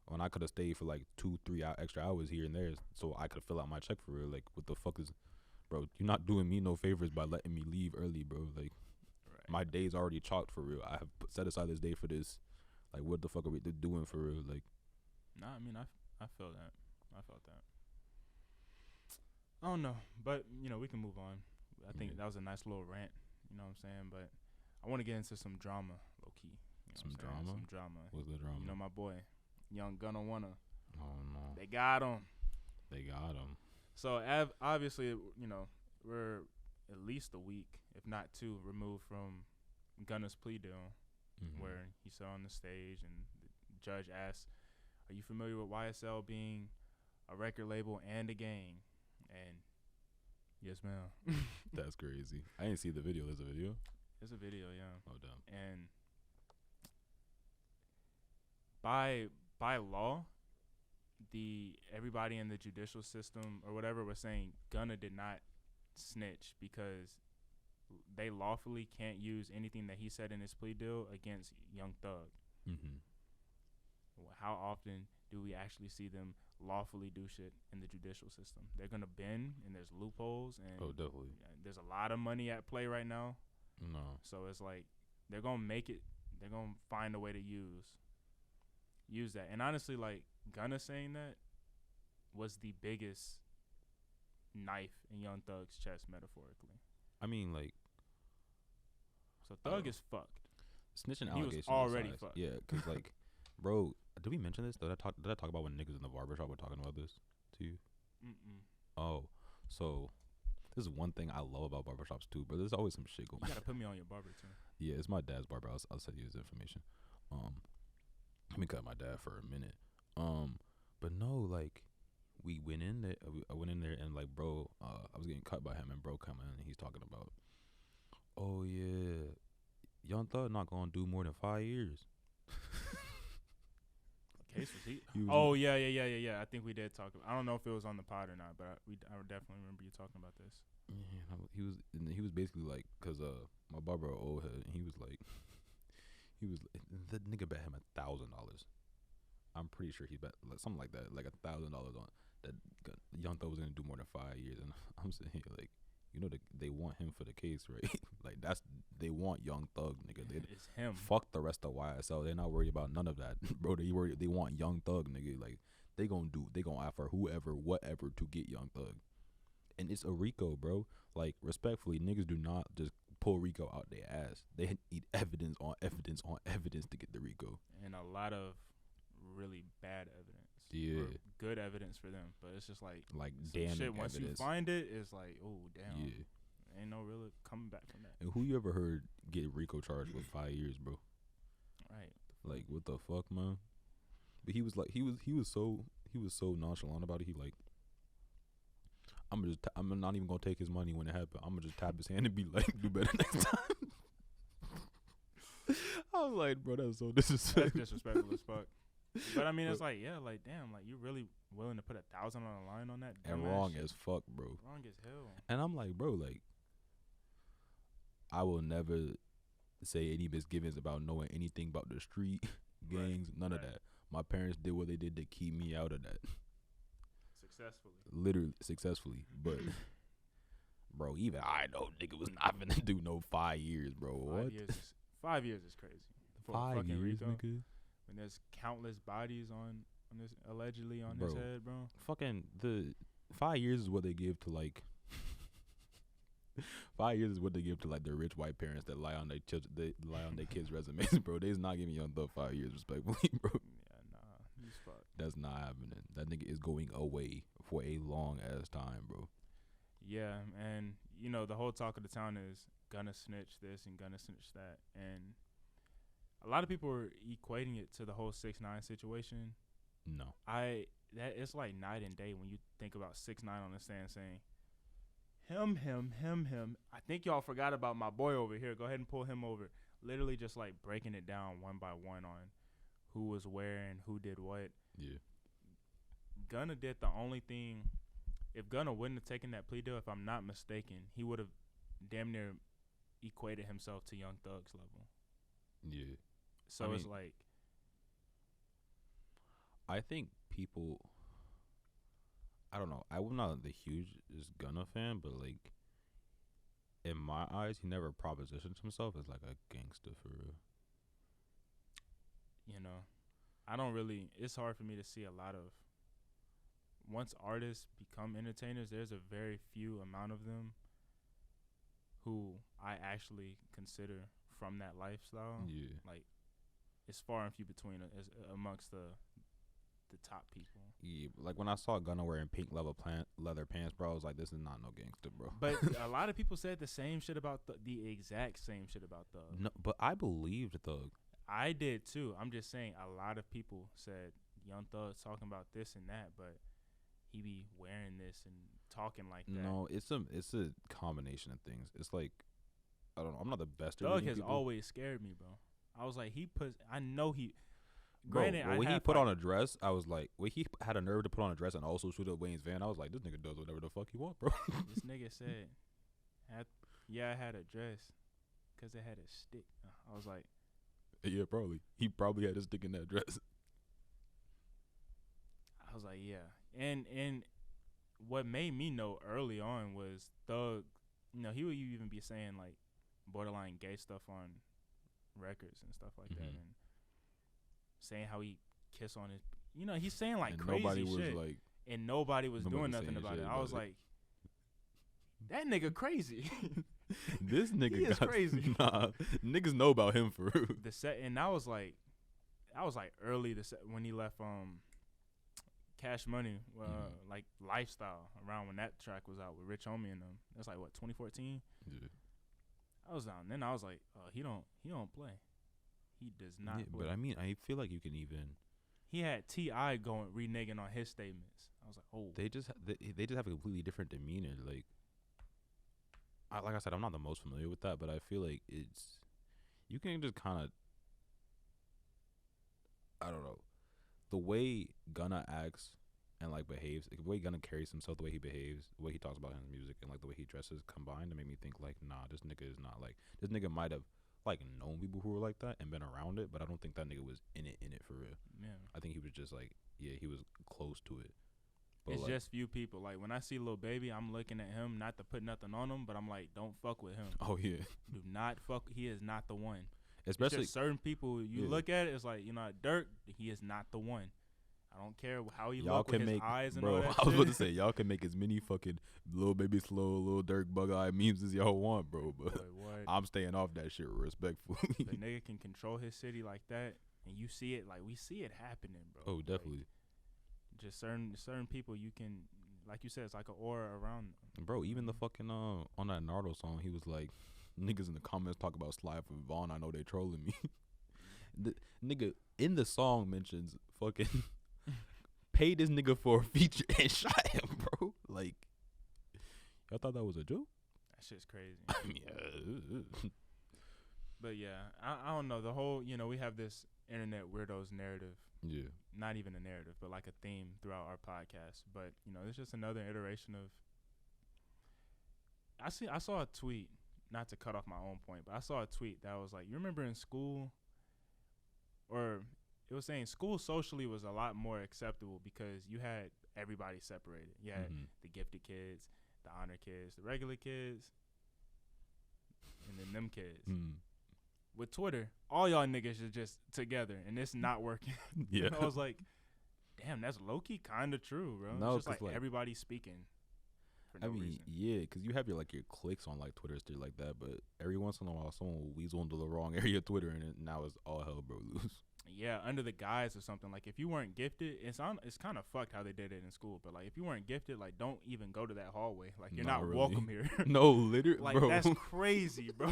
when I could have stayed for like 2-3 extra hours here and there so I could fill out my check for real. Like, what the fuck is, bro? You're not doing me no favors by letting me leave early, bro. Like, my day's already chalked for real. I have set aside this day for this. Like, what the fuck are we doing for real? Like, nah, I mean, I feel that. I felt that. I don't know, but we can move on. I think that was a nice little rant. You know what I'm saying? But I want to get into some drama, low key. Some drama. Some drama. What's the drama? My boy, Young Gunna Wanna. Oh no. They got him. So obviously, we're at least a week, if not two, removed from Gunna's plea deal, where he sat on the stage and the judge asked, "Are you familiar with YSL being a record label and a gang?" And yes, ma'am. That's crazy. I didn't see the video. There's a video? There's a video, yeah. Oh, damn. And by law, everybody in the judicial system or whatever was saying Gunna did not snitch because they lawfully can't use anything that he said in his plea deal against Young Thug. How often do we actually see them lawfully do shit in the judicial system? They're gonna bend, and there's loopholes, and definitely. There's a lot of money at play right now. No. So it's like they're gonna make it. They're gonna find a way to use that. And honestly, like Gunna saying that was the biggest knife in Young Thug's chest, metaphorically. I mean, like, so Thug is fucked. Snitching he allegations was already aside, fucked. Yeah, because like, bro, did we mention this? Did I talk about when niggas in the barbershop were talking about this to you? Oh, so this is one thing I love about barbershops too, bro. There's always some shit going on. You gotta put me on your barber too. Yeah, it's my dad's barber. I'll send you his information. Let me cut my dad for a minute. But no, like, we went in there. I went in there and like, bro, I was getting cut by him, and bro come in and he's talking about, oh yeah, Young Thug not gonna do more than 5 years. Case was he? Oh yeah. I think we did talk about. I don't know if it was on the pod or not, but I definitely remember you talking about this. Yeah, he was basically like, cause my barber old head, and he was like, the nigga bet him $1,000. I'm pretty sure he bet like, something like that, like $1,000 on that Young Thug was gonna do more than 5 years, and I'm sitting here like, they want him for the case, right? Like they want Young Thug, nigga. It's him. Fuck the rest of YSL. They're not worried about none of that, bro. They want Young Thug, nigga. Like they gonna offer whoever, whatever to get Young Thug, and it's a RICO, bro. Like respectfully, niggas do not just pull RICO out their ass. They need evidence on evidence on evidence to get the RICO, and a lot of really bad evidence. Yeah, or good evidence for them, but it's just like damn shit. Once evidence. You find it, it's like, oh damn, yeah, ain't no really coming back from that. And who you ever heard get RICO charged with 5 years, bro? Right. Like what the fuck, man? But he was like, he was so nonchalant about it. He like, I'm not even gonna take his money when it happened. I'm gonna just tap his hand and be like, do better next time. I was like, bro, that's so disrespectful. That's disrespectful as fuck. But I mean, it's like, yeah, like damn, like you really willing to put 1,000 on the line on that? And wrong as fuck, bro. Wrong as hell. And I'm like, bro, like, I will never say any misgivings about knowing anything about the street gangs, none of that. My parents did what they did to keep me out of that. Successfully. Literally, successfully. But, bro, even I know nigga was not gonna do no 5 years, bro. 5 years is crazy. For 5 years, RICO, nigga. when there's countless bodies on this, allegedly on his head, bro. Fucking the 5 years is what they give to like 5 years is what they give to like their rich white parents that lie on their children, they lie on their kids' resumes, bro. They's not giving Young Thug 5 years, respectfully, bro. Yeah, nah, he's fucked. That's not happening. That nigga is going away for a long ass time, bro. Yeah, and the whole talk of the town is gonna snitch this and gonna snitch that, and a lot of people are equating it to the whole 6ix9ine situation. No, it's like night and day when you think about 6ix9ine on the stand saying Him. I think y'all forgot about my boy over here. Go ahead and pull him over. Literally just like breaking it down one by one on who was where and who did what. Yeah. Gunna did the only thing. If Gunna wouldn't have taken that plea deal, if I'm not mistaken, he would have damn near equated himself to Young Thug's level. Yeah. So it's like, I think people, I don't know. I'm not the hugest Gunna fan, but like in my eyes, he never propositioned himself as like a gangster for real. you know, I don't really. It's hard for me to see a lot of. Once artists become entertainers, there's a very few amount of them who I actually consider from that lifestyle. Yeah. Like, it's far and few between as amongst the top people. Yeah, like when I saw Gunna wearing pink leather pants, bro, I was like, this is not no gangster, bro. But a lot of people said the same shit about the exact same shit about Thug. No, but I believed Thug. I did too. I'm just saying a lot of people said Young Thug's talking about this and that, but he be wearing this and talking like that. No, it's a combination of things. It's like, I don't know. I'm not the best at Thug reading has people. always scared me, bro. I was like, I know he. Bro, Granted, when he put on a dress, I was like, when he had a nerve to put on a dress and also shoot up Wayne's van, I was like, this nigga does whatever the fuck he want, bro. This nigga said, I had a dress because it had a stick. I was like, yeah, probably. He probably had a stick in that dress. I was like, yeah. And what made me know early on was Thug, he would even be saying like borderline gay stuff on records and stuff like that, and saying how he kissed on his, he's saying like and crazy nobody was shit, like, and nobody was doing nothing about it. I was like, that nigga crazy. This nigga he is crazy. Nah, niggas know about him for real. And I was like early when he left Cash Money, like Lifestyle, around when that track was out with Rich Homie and them. That's like what, 2014. Yeah. I was down. Then I was like, he don't play. He does not play. But I mean, I feel like you can even. He had T.I. going reneging on his statements. I was like, oh. They just have a completely different demeanor. Like I said, I'm not the most familiar with that, but I feel like you can just kind of, I don't know, the way Gunna acts and like behaves, the way Gunna carries himself, the way he behaves, the way he talks about his music, and like the way he dresses combined, to make me think like, nah, this nigga is not like, this nigga might have like known people who were like that and been around it, but I don't think that nigga was in it for real. Yeah. I think he was just like, yeah, he was close to it. But it's like, just few people. Like when I see Lil Baby, I'm looking at him, not to put nothing on him, but I'm like, don't fuck with him. oh yeah, Do not fuck. He is not the one. especially It's just certain people. You look at it, it's like Dirk. He is not the one. I don't care how he look with his eyes and all that I was shit. about to say, y'all can make as many fucking Lil Baby Slow, Lil Dirk Bug Eye memes as y'all want, bro. But Boy, what? I'm staying off that shit respectfully. The nigga can control his city like that, and you see it, like we see it happening, bro. Oh, definitely. Like, just certain people you can, like you said, it's like an aura around them. Bro, even the fucking on that Naruto song, he was like, niggas in the comments talk about Sly for Vaughn. I know they trolling me. The nigga in the song mentions fucking paid this nigga for a feature and shot him, bro. Like, y'all thought that was a joke? That shit's crazy. Yeah. But yeah, I don't know. The whole, we have this internet weirdos narrative. Yeah. Not even a narrative, but like a theme throughout our podcast. But, it's just another iteration of. I saw a tweet, not to cut off my own point, but I saw a tweet that was like, you remember in school, or it was saying school socially was a lot more acceptable because you had everybody separated. You had the gifted kids, the honor kids, the regular kids, and then them kids. With Twitter, all y'all niggas are just together, and it's not working. Yeah. I was like, damn, that's low-key kind of true, bro. No, it's just like everybody speaking for no reason. Yeah, because you have your clicks on like Twitter and shit like that, but every once in a while someone will weasel into the wrong area of Twitter, and now it's all hell broke loose. Yeah, under the guise of something. Like, if you weren't gifted, it's kind of fucked how they did it in school. But, like, if you weren't gifted, like, don't even go to that hallway. Like, you're not really. welcome here. No, literally, like, bro. That's crazy, bro.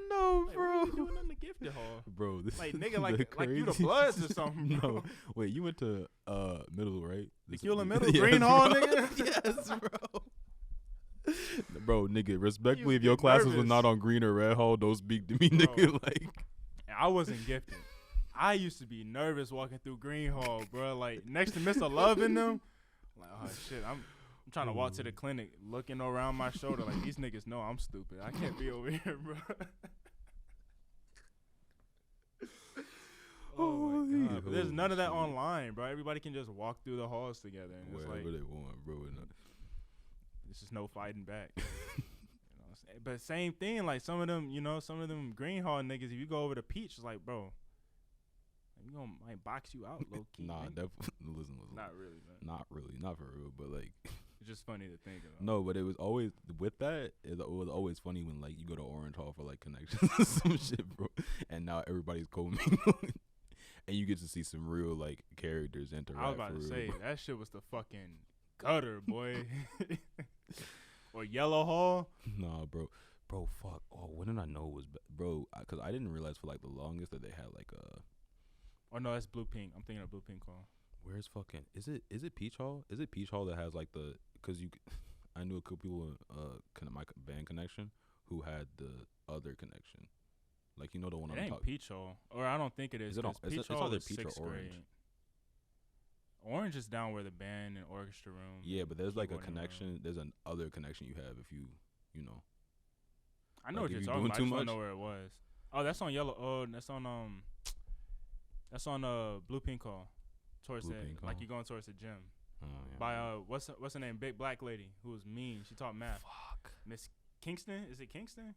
No, like, bro. What are you doing in the gifted hall? Bro, this like, is nigga, like you the crazy Bloods or something, bro. No, wait, you went to middle, right? The Middle? Green Hall, nigga? Yes, bro. Bro, nigga, respectfully, You if your get classes was nervous. not on green or red hall, don't speak to me, Bro. nigga. Like, And I wasn't gifted. I used to be nervous walking through Green Hall, bro. Like next to Mr. Love in them. Like, oh shit, I'm trying to walk to the clinic, looking around my shoulder like these niggas know I'm stupid. I can't be over here, bro. Oh my god. But there's none of that online, bro. Everybody can just walk through the halls together, and it's wherever like they want, bro. there's just no fighting back. You know what I'm saying? But same thing, like some of them Green Hall niggas, if you go over to Peach, it's like, bro, you gonna might box you out, low key. Nah, nigga. definitely. Listen. Not really, man. Not really, not for real, but like. It's just funny to think about. No, but it was always with that. It was always funny when like you go to Orange Hall for like connections or some shit, bro. And now everybody's co-mingling, and you get to see some real like characters interact. I was about to say that shit was the fucking gutter, boy. Or Yellow Hall. Nah, bro, fuck. Oh, when did I know it was, bro? Because I didn't realize for like the longest that they had like a. Oh no, that's Blue Pink. I'm thinking of Blue Pink Hall. Where's fucking? Is it Peach Hall? Is it Peach Hall that has like the? Cause I knew a couple people in my band connection who had the other connection, like you know the one It I'm ain't talking. Peach Hall, or I don't think it is. Is it? Peach It's Hall either was Peach or 6th Orange. grade. Orange is down where the band and orchestra room. Yeah, but there's like a keyboarding room. connection. There's an other connection you have if you know. I know Like, what you're if you talking doing about. I too just don't much? know where it was. Oh, that's on Yellow. Oh, that's on Blue Pink Hall. Towards Blue the Pink like Hall? you going towards the gym. Oh, yeah. By what's her name? Big black lady who was mean. She taught math. Fuck. Miss Kingston? Is it Kingston?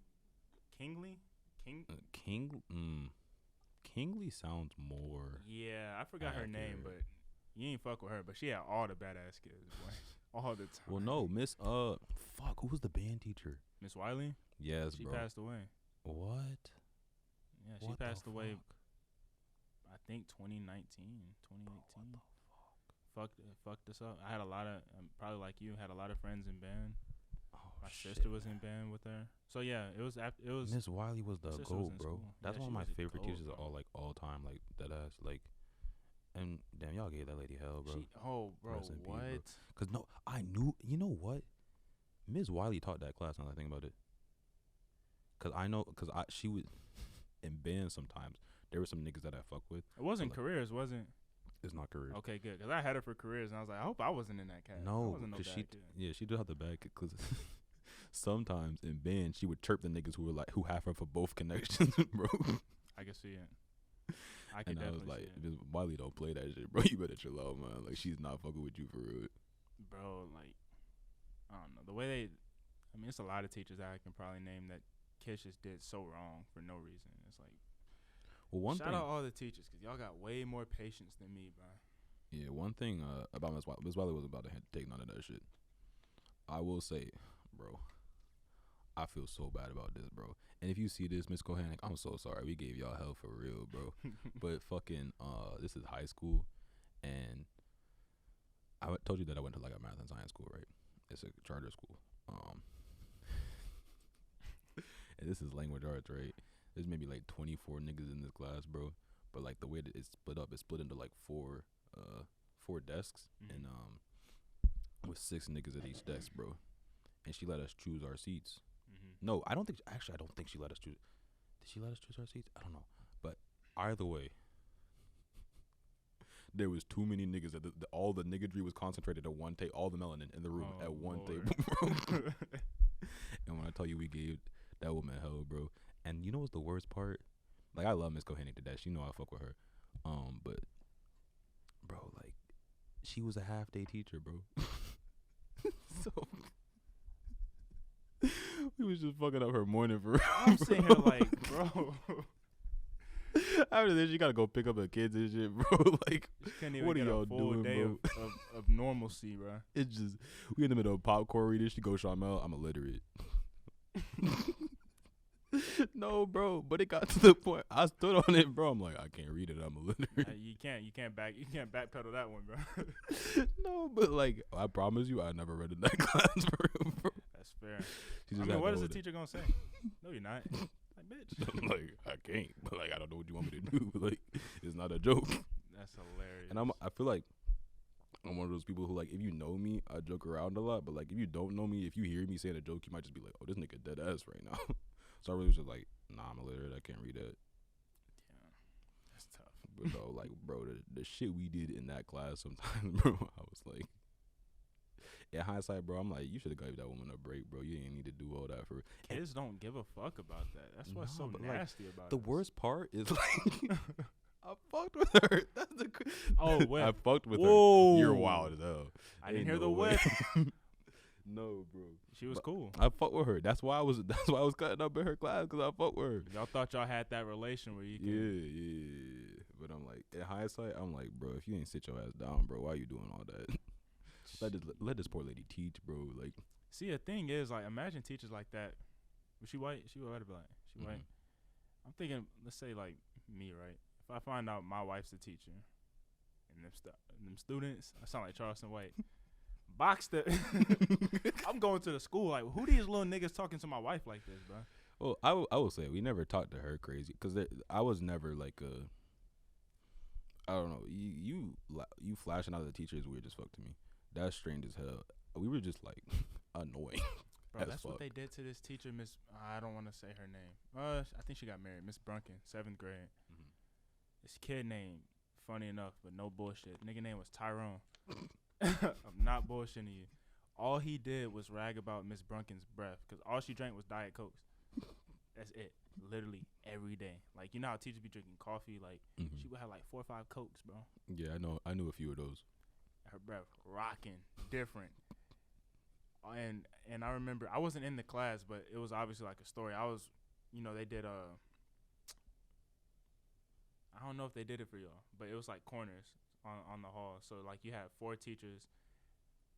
Kingley? Kingley sounds more. Yeah, I forgot her name, accurate. but you ain't fuck with her. But she had all the badass kids, boy. All the time. Well, no, Miss fuck. Who was the band teacher? Miss Wiley. Yes, She bro. passed away. What? Yeah, she What the passed away. fuck? I think 2019, 2018. Fucked us up. I had a lot of probably like you had a lot of friends in band. Oh, My shit, sister was man. in band with her. So yeah, it was. Miss Wiley was the sister was GOAT, in bro. school. That's Yeah, one of she my was a favorite GOAT, teachers bro. of all time. Like that ass, like. And damn, y'all gave that lady hell, bro. Bro, Rest in peace, what? bro. Cause no, I knew. You know what? Ms. Wiley taught that class. Now that I think about it. Cause I know, she was in band sometimes. There were some niggas that I fuck with. It wasn't like, careers, wasn't? It's not careers. Okay, good. Cause I had her for careers, and I was like, I hope I wasn't in that cast. I No, wasn't no cause bad she, kid. yeah, she did have the bad kid. Cause sometimes in band she would chirp the niggas who were like who have her for both connections, bro. I can see it. I can And I was definitely like, see it. Ms. Wiley don't play that shit, bro. You better chill out, man. Like she's not fucking with you for real. Bro, like, I don't know. The way they, I mean, it's a lot of teachers that I can probably name that kids just did so wrong for no reason. It's like, Well, one shout thing. out all the teachers, because y'all got way more patience than me, bro. Yeah, one thing about Ms. Wiley was about to take none of that shit. I will say, bro, I feel so bad about this, bro. And if you see this, Miss Kohanek, I'm so sorry. We gave y'all hell for real, bro. But fucking, this is high school, and I told you that I went to like a math and science school, right? It's a charter school. And this is language arts, right? There's maybe like 24 niggas in this class, bro. But like the way that it's split up, it's split into like four desks, and with 6 niggas at each desk, bro. And she let us choose our seats. No, I don't think she let us choose. Did she let us choose our seats? I don't know. But either way, there was too many niggas that all the niggadry was concentrated at one table, all the melanin in the room at one table, bro. And when I tell you we gave that woman hell, bro. And you know what's the worst part? Like, I love Miss Kohanek to death. She know I fuck with her. But bro, like, she was a half day teacher, bro. So we was just fucking up her morning for real. I'm sitting here like, bro. After this, you gotta go pick up her kids and shit, bro. Like, She couldn't even what are get y'all a full doing, day bro? of normalcy, bro. It's just, we in the middle of popcorn reading. She goes, Shamel, I'm illiterate. No, bro, but it got to the point I stood on it, bro. I'm like, I can't read it. I'm illiterate. You can't backpedal that one, bro. No, but like, I promise you, I never read in that class, for real, bro. That's fair. She I just mean, had what to is the hold it. teacher gonna say? No, you're not. Like, bitch. I'm like, I can't, but like, I don't know what you want me to do. Like, it's not a joke. That's hilarious. And I feel like I'm one of those people who, like, if you know me, I joke around a lot. But, like, if you don't know me, if you hear me saying a joke, you might just be like, oh, this nigga dead ass right now. So I really was just like, nah, I'm illiterate. I can't read that. Yeah, that's tough. But, no, like, bro, the shit we did in that class sometimes, bro, I was like, in hindsight, bro, I'm like, you should have gave that woman a break, bro. You didn't need to do all that for. Kids don't give a fuck about that. That's what's so nasty about it. The worst part is, like, I fucked with her. That's the. Oh, wait. I fucked with Whoa. her. You're wild as hell. I didn't hear the whip. No, bro. She was cool. I fucked with her. That's why I was cutting up in her class, because I fucked with her. Y'all thought y'all had that relation where you can. Yeah. But I'm like, in hindsight, I'm like, bro, if you ain't sit your ass down, bro, why you doing all that? Let this poor lady teach, bro. Like, see, the thing is, like, imagine teachers like that. Was she white? She white or black? She white. I'm thinking, let's say, like, me, right? If I find out my wife's a teacher, and them students, I sound like Charleston White. Boxed it. I'm going to the school, like, who these little niggas talking to my wife like this, bro? Well, I will say, we never talked to her crazy, because I was never, like, I don't know, you flashing out at the teacher is weird as fuck to me. That's strange as hell. We were just, like, annoying. Bro, that's what they did to this teacher, Miss. I don't want to say her name. I think she got married. Miss Brunkin, 7th grade. Mm-hmm. This kid named, funny enough, but no bullshit. Nigga name was Tyrone. I'm not bullshitting you. All he did was rag about Miss Brunkin's breath, because all she drank was Diet Cokes. That's it. Literally every day. Like, you know how teachers be drinking coffee? Like, she would have like 4 or 5 Cokes, bro. Yeah, I knew a few of those. Her breath rocking, different. And I remember, I wasn't in the class, but it was obviously like a story. I was, they did I don't know if they did it for y'all, but it was like corners on the hall. So like you had 4 teachers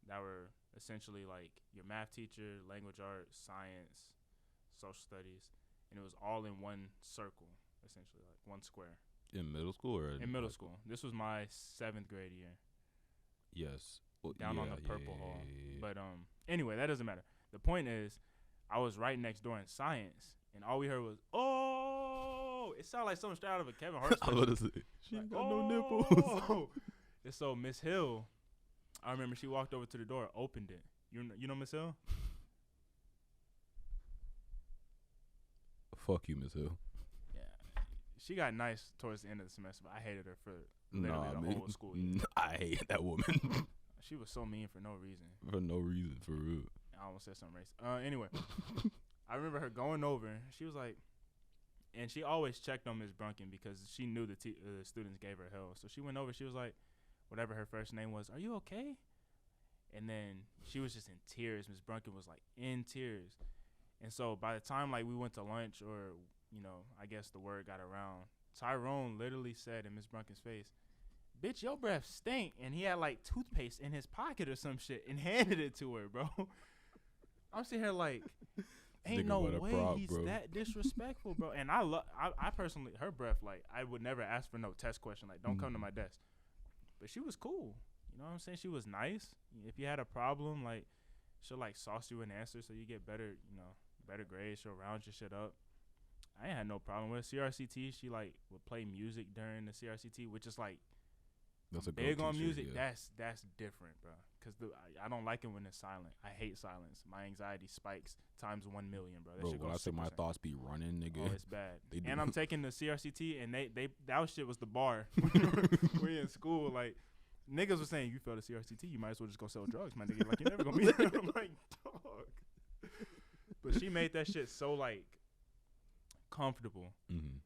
that were essentially like your math teacher, language arts, science, social studies, and it was all in one circle, essentially like one square. In middle school or in middle school? This was my 7th grade year. Yes. Well, down on the purple hall. But anyway, that doesn't matter. The point is, I was right next door in science, and all we heard was, "Oh!" It sounded like something straight out of a Kevin Hart special. I was gonna say, she ain't got no nipples. And so Miss Hill, I remember she walked over to the door, opened it. You know Miss Hill? Fuck you, Miss Hill. Yeah, she got nice towards the end of the semester, but I hated her for literally the whole school year. I hate that woman. She was so mean for no reason. For no reason, for real. I almost said something racist. Anyway, I remember her going over. She was like, and she always checked on Miss Brunkin because she knew the students gave her hell. So she went over. She was like, whatever her first name was, "Are you okay?" And then she was just in tears. Miss Brunkin was like in tears. And so by the time like we went to lunch, or I guess the word got around, Tyrone literally said in Miss Brunkin's face, "Bitch, your breath stink," and he had like toothpaste in his pocket or some shit and handed it to her, bro. I'm sitting here like, ain't no way he's that disrespectful, bro. And I personally, her breath, like, I would never ask for no test question, like, don't come to my desk. But she was cool. You know what I'm saying? She was nice. If you had a problem, like, she'll like sauce you an answer so you get better, better grades. She'll round your shit up. I ain't had no problem with CRCT. She like would play music during the CRCT, which is like, that's a big on teacher, music. yeah. That's different, bro. Cause I don't like it when it's silent. I hate silence. My anxiety spikes times 1 million, bro. That shit when I say my thoughts be running, nigga. Oh, it's bad. And I'm taking the CRCT, and they that shit was the bar. We in school, like niggas was saying, "You failed the CRCT, you might as well just go sell drugs, my nigga. Like you're never gonna be there." I'm like, dog. But she made that shit so like comfortable. Mm-hmm.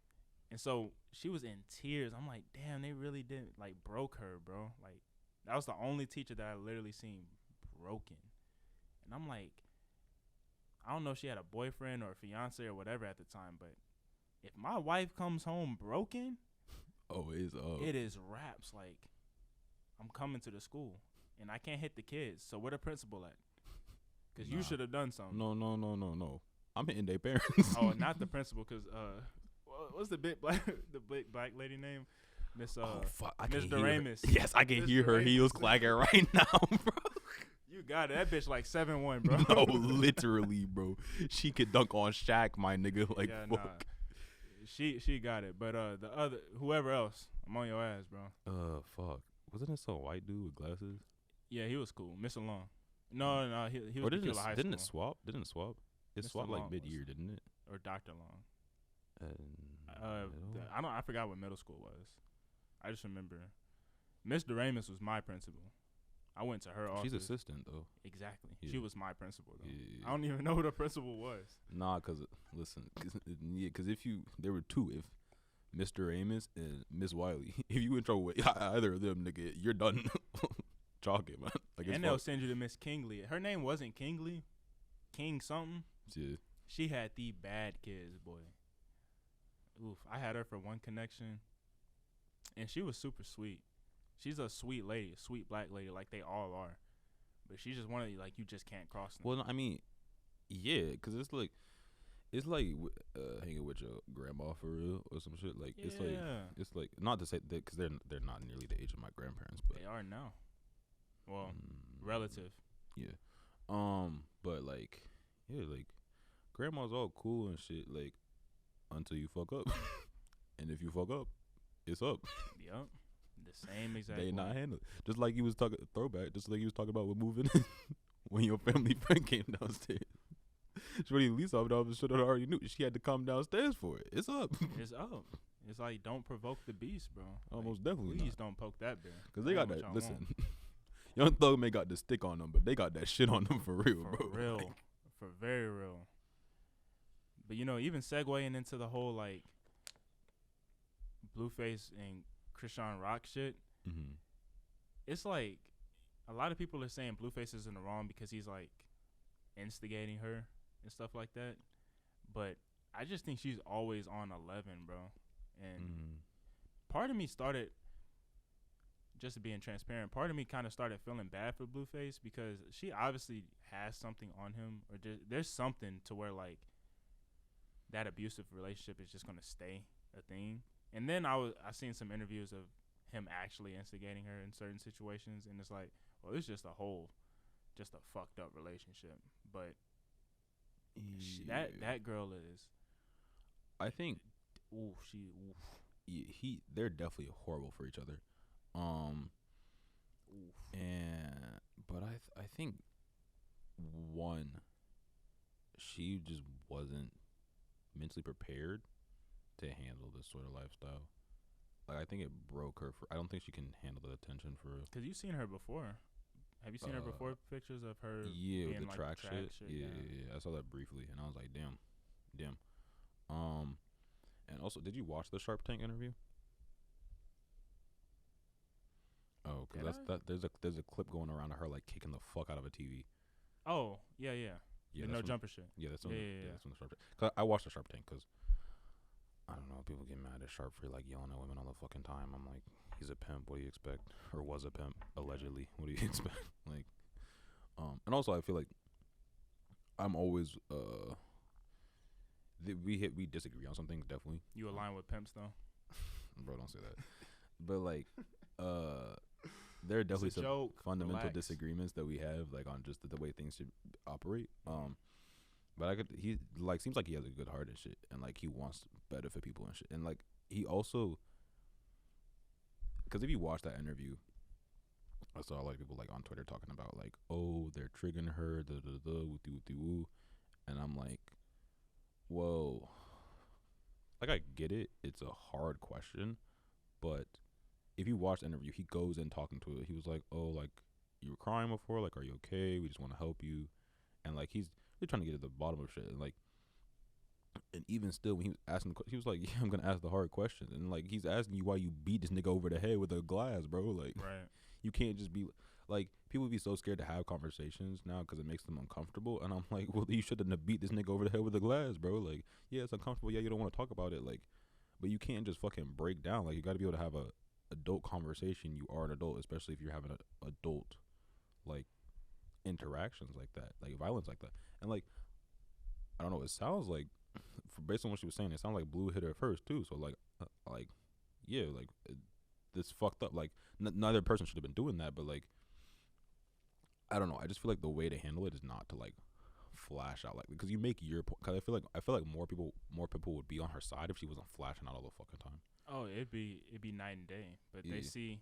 And so she was in tears. I'm like, damn, they really did like broke her, bro. Like that was the only teacher that I literally seen broken. And I'm like, I don't know if she had a boyfriend or a fiance or whatever at the time, but if my wife comes home broken, it is raps. Like I'm coming to the school and I can't hit the kids. So where the principal at? Because you should have done something. No. I'm hitting their parents. Oh, not the principal, because what's the big black lady name? Miss Miss Doremus. Yes, I can hear her heels clacking right now, bro. You got it. That bitch like 7'1", bro. No, literally, bro. She could dunk on Shaq, my nigga. Like, yeah, fuck. Nah. She got it. But the other, whoever else, I'm on your ass, bro. Fuck. Wasn't it some white dude with glasses? Yeah, he was cool. Mr. Long. No, he Or was the killer high didn't school. Didn't it swap? It Mr. swapped like Long mid year, didn't it? or Dr. Long. Uh, I forgot what middle school was. I just remember Miss Doremus was my principal. I went to her office. She's assistant though. Exactly. Yeah. She was my principal though. Yeah. I don't even know who the principal was. Nah, cause cause if there were two, if Mr. Amos and Miss Wiley, if you in trouble with either of them, nigga, you're done. Chalking, man. Like, and they'll send you to Miss Kingley. Her name wasn't Kingley, King something. Yeah. She had the bad kids, boy. Oof, I had her for one connection, and she was super sweet. She's a sweet lady, a sweet black lady, like they all are. But she's just one of the, like, you just can't cross them. Well, I mean, yeah, because it's like hanging with your grandma for real or some shit. Like, yeah. it's like not to say that because they're not nearly the age of my grandparents, but they are now. Well, relative. Yeah. But like, yeah, like grandma's all cool and shit, like until you fuck up, and if you fuck up, it's up. Yep. The same exact. They not handle it. Just like you was talking throwback. Just like you was talking about with moving in when your family friend came downstairs. Shorty Lisa should have already knew she had to come downstairs for it. It's up. It's up. It's like don't provoke the beast, bro. Almost like, definitely. Please don't poke that bear. Because they got that. Listen, Young Thug may got the stick on them, but they got that shit on them for real, for bro. For real. Like, for very real. But you know, even segueing into the whole like Blueface and Krishan Rock shit, it's like a lot of people are saying Blueface is in the wrong because he's like instigating her and stuff like that. But I just think she's always on 11, bro. And part of me started, just being transparent, part of me kind of started feeling bad for Blueface because she obviously has something on him, or there's something to where like that abusive relationship is just gonna stay a thing. And then I seen some interviews of him actually instigating her in certain situations, and it's like, well, it's just a fucked up relationship. But that girl is, I think, yeah, they're definitely horrible for each other. But I think one, she just wasn't mentally prepared to handle this sort of lifestyle. Like, I think it broke her. I don't think she can handle the attention for real. Cause you've seen her before. Have you seen her before? Pictures of her? Yeah, with the like track shit. Yeah, I saw that briefly, and I was like, damn. And also, did you watch the Shark Tank interview? Oh, because there's a clip going around of her like kicking the fuck out of a TV. Oh, yeah. The no jumper shit. Yeah, that's on that's on the Sharp Tank. Cause I watched the Sharp Tank because I don't know, people get mad at Sharp for like yelling at women all the fucking time. I'm like, he's a pimp. What do you expect? Or was a pimp allegedly. What do you expect? Like, and also I feel like I'm always we disagree on some things definitely. You align with pimps though, bro? Don't say that. But like, there are definitely some fundamental disagreements that we have, like on just the way things should operate. But he like seems like he has a good heart and shit, and like he wants better for people and shit, and like he also, because if you watch that interview, I saw a lot of people like on Twitter talking about like, oh, they're triggering her, woo, and I'm like, whoa, like I get it, it's a hard question, but if you watch the interview, he goes in talking to it. He was like, oh, like, you were crying before, like, are you okay? We just want to help you. And like he's trying to get to the bottom of shit, and like, and even still, when he was asking, he was like, yeah, I'm gonna ask the hard questions, and like he's asking you why you beat this nigga over the head with a glass, bro. Like, right. You can't just be like, people be so scared to have conversations now because it makes them uncomfortable, and I'm like, well, you shouldn't have beat this nigga over the head with a glass, bro. Like, yeah, it's uncomfortable, yeah, you don't want to talk about it, like, but you can't just fucking break down. Like, you got to be able to have a adult conversation. You are an adult, especially if you're having an adult like interactions like that, like violence like that. And like, I don't know, it sounds like based on what she was saying, it sounded like Blue hit her first too. So like yeah, like this fucked up. Like neither person should have been doing that, but like, I don't know, I just feel like the way to handle it is not to like flash out, like, because you make your point. Because I feel like more people would be on her side if she wasn't flashing out all the fucking time. Oh, it'd be night and day. But they see,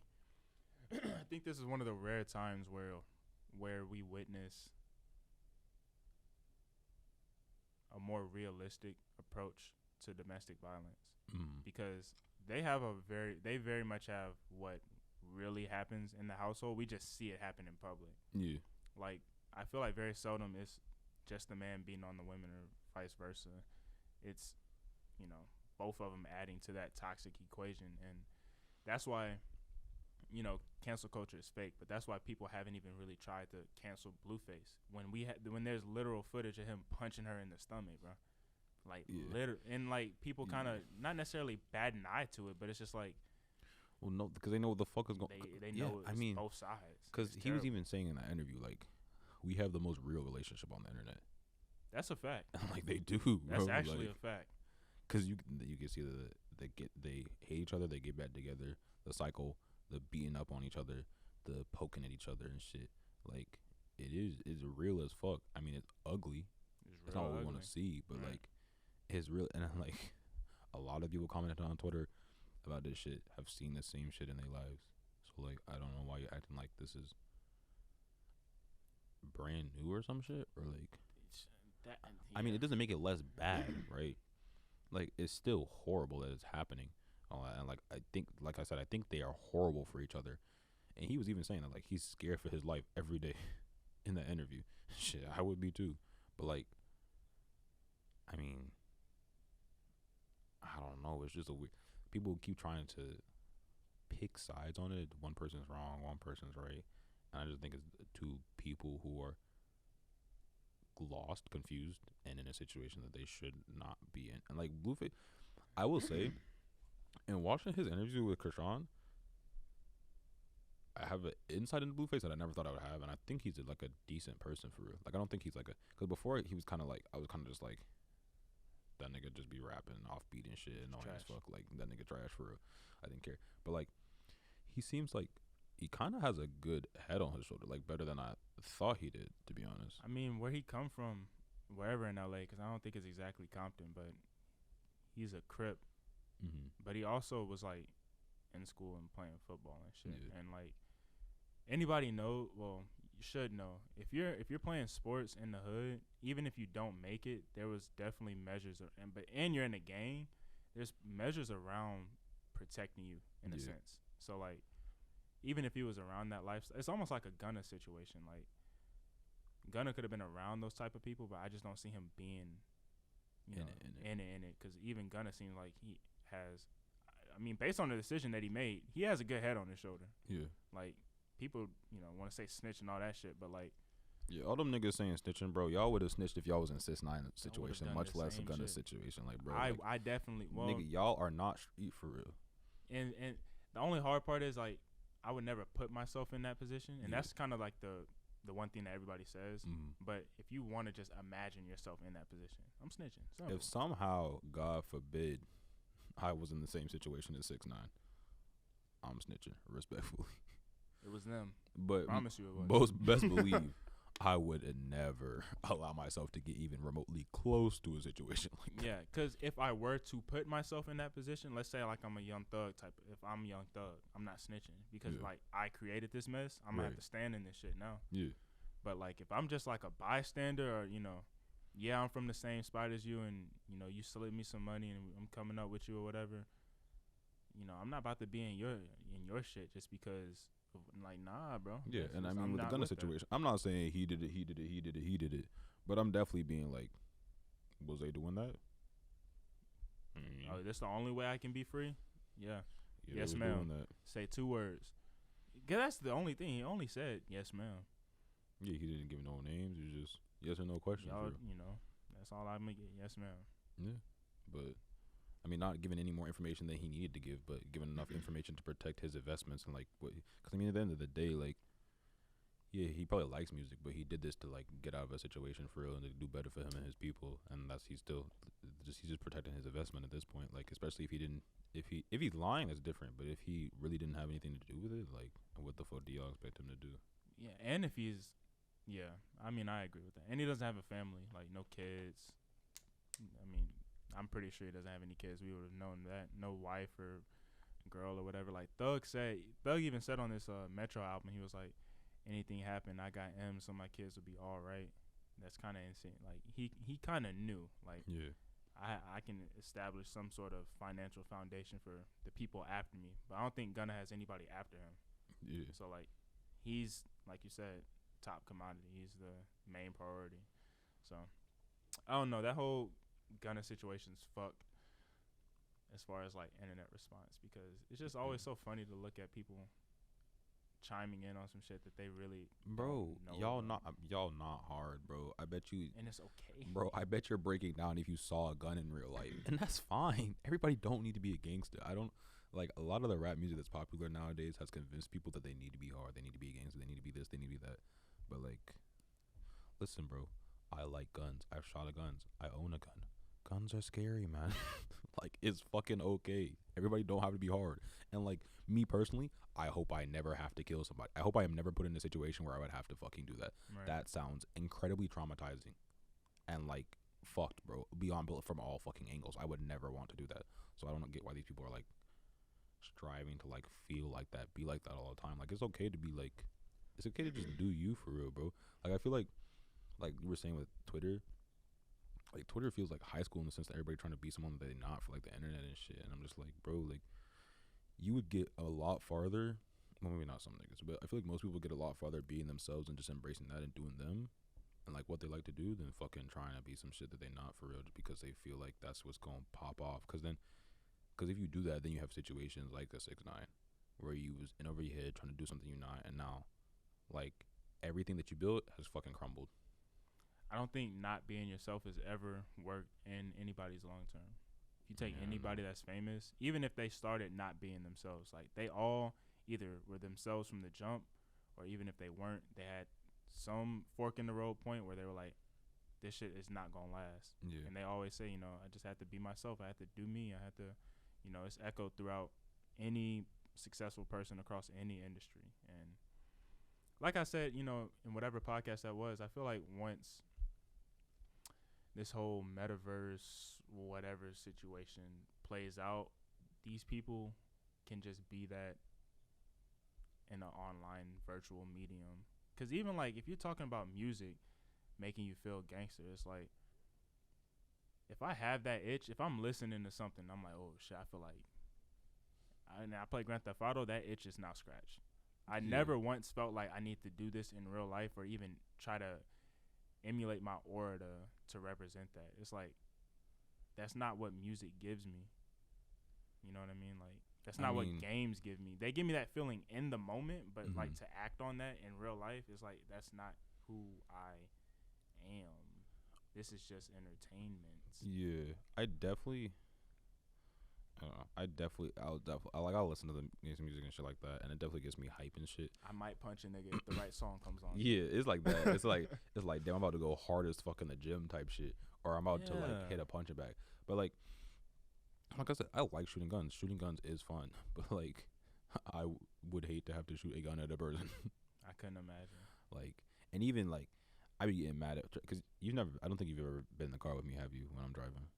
I think this is one of the rare times where we witness a more realistic approach to domestic violence, because they very much have what really happens in the household. We just see it happen in public. Yeah. Like, I feel like very seldom it's just the man beating on the women or vice versa. It's, both of them adding to that toxic equation. And that's why, cancel culture is fake, but that's why people haven't even really tried to cancel Blueface when there's literal footage of him punching her in the stomach, bro. Like, and like people kind of not necessarily bat an eye to it, but it's just like, well, no, because they know what the fuck is going. They know it's both sides. Because he was even saying in that interview, like, we have the most real relationship on the internet. That's a fact. Like, they do. Bro. That's actually a fact. Because you can see they hate each other, they get back together, the cycle, the beating up on each other, the poking at each other and shit. Like, it's real as fuck. I mean, it's ugly. It's not what we want to see, but like, it's real. And like, a lot of people commented on Twitter about this shit have seen the same shit in their lives. So like, I don't know why you're acting like this is brand new or some shit, or like, I mean, it doesn't make it less bad, right? Like, it's still horrible that it's happening. And like, I think they are horrible for each other. And he was even saying that, like, he's scared for his life every day in that interview. Shit, I would be too. But like, I mean, I don't know. It's just a weird. People keep trying to pick sides on it. One person's wrong, one person's right. And I just think it's two people who are lost, confused, and in a situation that they should not be in. And like Blueface, I will say, in watching his interview with Krishan, I have an insight into Blueface that I never thought I would have, and I think he's like a decent person for real. Like, I don't think he's like because before he was kind of like, I was kind of just like, that nigga just be rapping offbeat and shit, annoying as fuck. Like, that nigga trash for real. I didn't care, but like, he seems like he kind of has a good head on his shoulder, like better than I thought he did, to be honest. I mean, where he come from, wherever in LA, because I don't think it's exactly Compton, but he's a Crip. But he also was like in school and playing football and shit. Yeah. And like, anybody know? Well, you should know, if you're playing sports in the hood, even if you don't make it, there was definitely measures, and you're in a gang, there's measures around protecting you in a sense. So like, even if he was around that lifestyle, it's almost like a Gunna situation. Like, Gunna could have been around those type of people, but I just don't see him being, in it. Because even Gunna seems like he has, I mean, based on the decision that he made, he has a good head on his shoulder. Yeah. Like, people, want to say snitch and all that shit, but like, yeah, all them niggas saying snitching, bro. Y'all would have snitched if y'all was in 6ix9ine situation, much less a Gunna situation. Like, bro, I definitely, nigga, y'all are not street for real. And the only hard part is, like, I would never put myself in that position, and that's kind of like the one thing that everybody says. But if you want to just imagine yourself in that position, I'm snitching. Simple. If somehow, God forbid, I was in the same situation as 6ix9ine, I'm snitching respectfully. It was them. But I promise you it was. Best believe I would never allow myself to get even remotely close to a situation like that. Yeah, because if I were to put myself in that position, let's say like I'm a Young Thug type. If I'm Young Thug, I'm not snitching because like I created this mess. I'm gonna have to stand in this shit now. Yeah. But like if I'm just like a bystander, or I'm from the same spot as you, and you slip me some money and I'm coming up with you or whatever. I'm not about to be in your shit just because. Like, nah, bro. Yeah, and I mean, with the Gunna situation, I'm not saying he did it, but I'm definitely being like, was they doing that? Oh, this the only way I can be free? Yeah. Yes, ma'am. Say 2 words. Cause that's the only thing. He only said yes, ma'am. Yeah, he didn't give no names. It was just yes or no question. That's all I'm gonna get. Yes, ma'am. Yeah, but. I mean, not giving any more information than he needed to give, but giving enough information to protect his investments and like what. Because I mean, at the end of the day, like, yeah, he probably likes music, but he did this to like get out of a situation for real and to do better for him and his people. And he's just protecting his investment at this point. Like, especially if he's lying, that's different. But if he really didn't have anything to do with it, like, what the fuck do y'all expect him to do? Yeah, and if he's, I mean, I agree with that. And he doesn't have a family, like no kids. I mean. I'm pretty sure he doesn't have any kids. We would have known that. No wife or girl or whatever. Like Thug even said on this Metro album, he was like, anything happened, I got M, so my kids will be all right. That's kind of insane. Like he kind of knew. Like I can establish some sort of financial foundation for the people after me, but I don't think Gunna has anybody after him. Yeah. So like he's, like you said, top commodity. He's the main priority. So I don't know. That whole Gunna situation's fucked as far as like internet response, because it's just always so funny to look at people chiming in on some shit that they really Bro, don't know y'all not hard, bro. I bet you, and it's okay. bro. I bet you're breaking down if you saw a gun in real life, and that's fine. Everybody don't need to be a gangster. I don't like a lot of the rap music that's popular nowadays has convinced people that they need to be hard, they need to be a gangster, they need to be this, they need to be that. But like, listen, bro. I like guns. I've shot a guns. I own a gun. Guns are scary, man. Like, it's fucking okay. Everybody don't have to be hard. And like me personally, I hope I never have to kill somebody. I hope I am never put in a situation where I would have to fucking do that. Right. That sounds incredibly traumatizing and like fucked, bro. Beyond from all fucking angles. I would never want to do that. So I don't get why these people are like striving to like feel like that, be like that all the time. Like, it's okay to be like, it's okay to just do you for real, bro. Like, I feel like you were saying with Twitter, like Twitter feels like high school in the sense that everybody trying to be someone that they're not for like the internet and shit. And I'm just like, bro, like, you would get a lot farther. Well, maybe not some niggas, but I feel like most people get a lot farther being themselves and just embracing that and doing them and like what they like to do than fucking trying to be some shit that they're not for real, just because they feel like that's what's gonna pop off. Because if you do that, then you have situations like the 6ix9ine where you was in over your head trying to do something you're not, and now like everything that you built has fucking crumbled. I don't think not being yourself has ever worked in anybody's long term. If you take anybody that's famous, even if they started not being themselves, like they all either were themselves from the jump, or even if they weren't, they had some fork in the road point where they were like, this shit is not gonna last. Yeah. And they always say, I just have to be myself. I have to do me. I have to, it's echoed throughout any successful person across any industry. And like I said, in whatever podcast that was, I feel like once this whole metaverse whatever situation plays out, these people can just be that in an online virtual medium. Because even like if you're talking about music making you feel gangster, it's like if I have that itch, if I'm listening to something, I'm like, oh shit, I feel like I play Grand Theft Auto, that itch is now scratched. I never once felt like I need to do this in real life or even try to emulate my aura to represent that. It's like that's not what music gives me. You know what I mean? Like that's not what games give me. They give me that feeling in the moment, but like to act on that in real life is like that's not who I am. This is just entertainment. Yeah, I'll listen to the music and shit like that, and it definitely gets me hype and shit. I might punch a nigga if the right song comes on. Yeah, it's like that. it's like damn, I'm about to go hard as fuck in the gym type shit, or I'm about to like hit a punching bag. But like I said, I like shooting guns. Shooting guns is fun, but like I would hate to have to shoot a gun at a person. I couldn't imagine. Like, and even like I be getting mad at, because I don't think you've ever been in the car with me, have you? When I'm driving.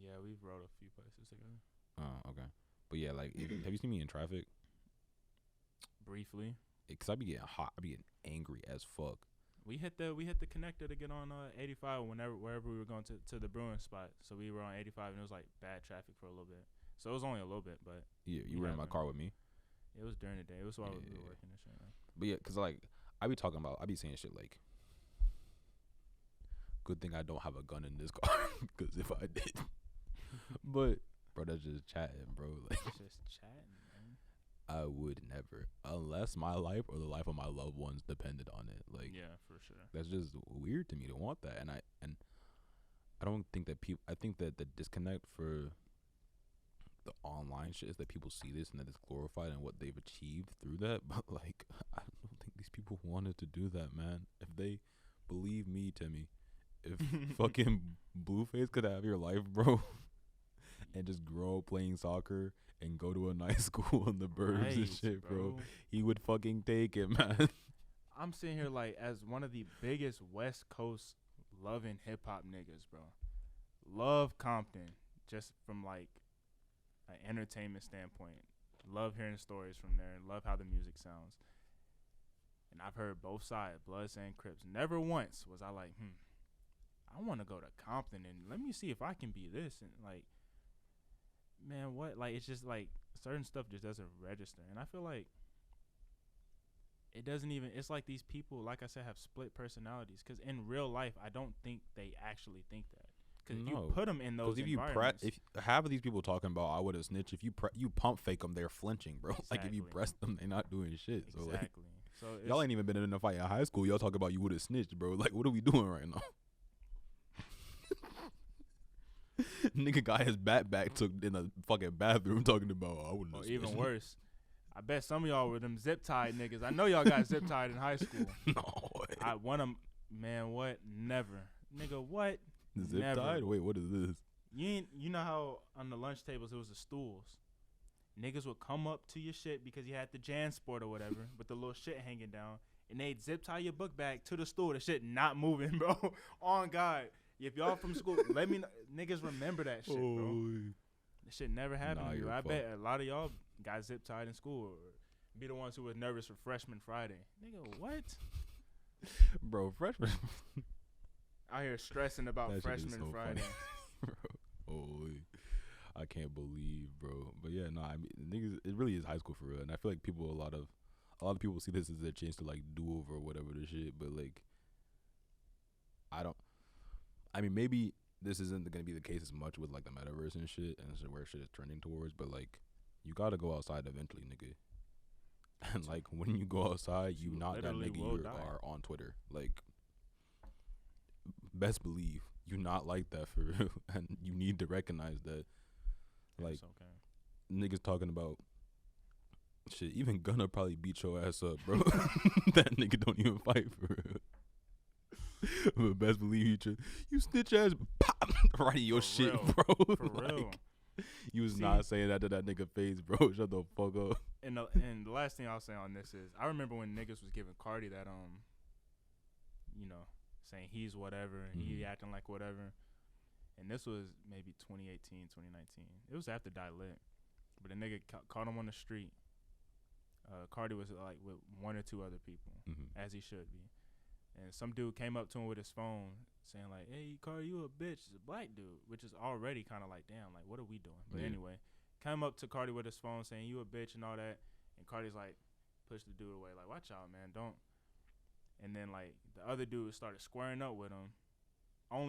Yeah, we've rode a few places together. Oh, okay. But yeah, like, have you seen me in traffic? Briefly. Cause I be getting hot. I be getting angry as fuck. We hit the connector to get on 85 wherever we were going to the brewing spot. So we were on 85 and it was like bad traffic for a little bit. So it was only a little bit, but yeah, you were in my car with me. It was during the day. It was while we were working and shit. But yeah, cause like I be saying shit like, good thing I don't have a gun in this car, cause if I did, but bro, that's just chatting, bro. Like, it's just chatting, man. I would never, unless my life or the life of my loved ones depended on it. Like, yeah, for sure. That's just weird to me to want that, and I don't think that people. I think that the disconnect for the online shit is that people see this and that it's glorified and what they've achieved through that. But like, I don't think these people wanted to do that, man. If they believe me, Timmy, if fucking Blueface could have your life, bro, and just grow up playing soccer and go to a nice school in the burbs and shit, bro, he would fucking take it, man. I'm sitting here like as one of the biggest West Coast loving hip hop niggas, bro. Love Compton, just from like an entertainment standpoint. Love hearing stories from there. Love how the music sounds. And I've heard both sides, Bloods and Crips. Never once was I like, I want to go to Compton and let me see if I can be this. And like, man, what? Like, it's just like certain stuff just doesn't register. And I feel like it doesn't even, it's like these people, like I said, have split personalities. Because in real life, I don't think they actually think that. Because you put them in those environments. If half of these people talking about I would have snitched, if you pump fake them, they're flinching, bro. Exactly. Like if you press them, they're not doing shit. So Exactly. So y'all ain't even been in a fight in high school. Y'all talk about you would have snitched, bro. Like what are we doing right now? Nigga got his back took in a fucking bathroom talking about I wouldn't. Or even worse, I bet some of y'all were them zip tied niggas. I know y'all got zip tied in high school. No way. I want them, man. What? Never, nigga. What? Zip tied? Wait, what is this? You know how on the lunch tables it was the stools. Niggas would come up to your shit because you had the JanSport or whatever with the little shit hanging down, and they'd zip tie your book bag to the stool. The shit not moving, bro. On God. If y'all from school, let me know. Niggas remember that shit, bro. That shit never happened to you. I bet a lot of y'all got zip tied in school or be the ones who was nervous for freshman Friday. Nigga, what? Bro, freshman. Out here stressing about that freshman so Friday. Bro. Holy. I can't believe, bro. But yeah, no, I mean, niggas, it really is high school for real. And I feel like people, a lot of people see this as their chance to like do over or whatever the shit. But like, I mean, maybe this isn't going to be the case as much with like the metaverse and shit and where shit is trending towards. But like, you got to go outside eventually, nigga. And like, when you go outside, you not that nigga you are on Twitter. Like, best believe you not like that for real. And you need to recognize that. Like, niggas talking about shit. Even Gunna probably beat your ass up, bro. That nigga don't even fight for real. But best believe you snitch ass, pop right in your for shit, real. bro. For like, real. You was not saying that to that nigga face, bro. Shut the fuck up. And the last thing I'll say on this is I remember when niggas was giving Cardi that saying he's whatever and he acting like whatever. And this was maybe 2018, 2019. It was after Die Lit. But a nigga caught him on the street. Cardi was like with one or two other people, as he should be. And some dude came up to him with his phone saying like, hey, Cardi, you a bitch. It's a black dude, which is already kind of like, damn, like, what are we doing? But anyway, came up to Cardi with his phone saying, you a bitch and all that. And Cardi's like, pushed the dude away. Like, watch out, man. Don't. And then, like, the other dude started squaring up with him.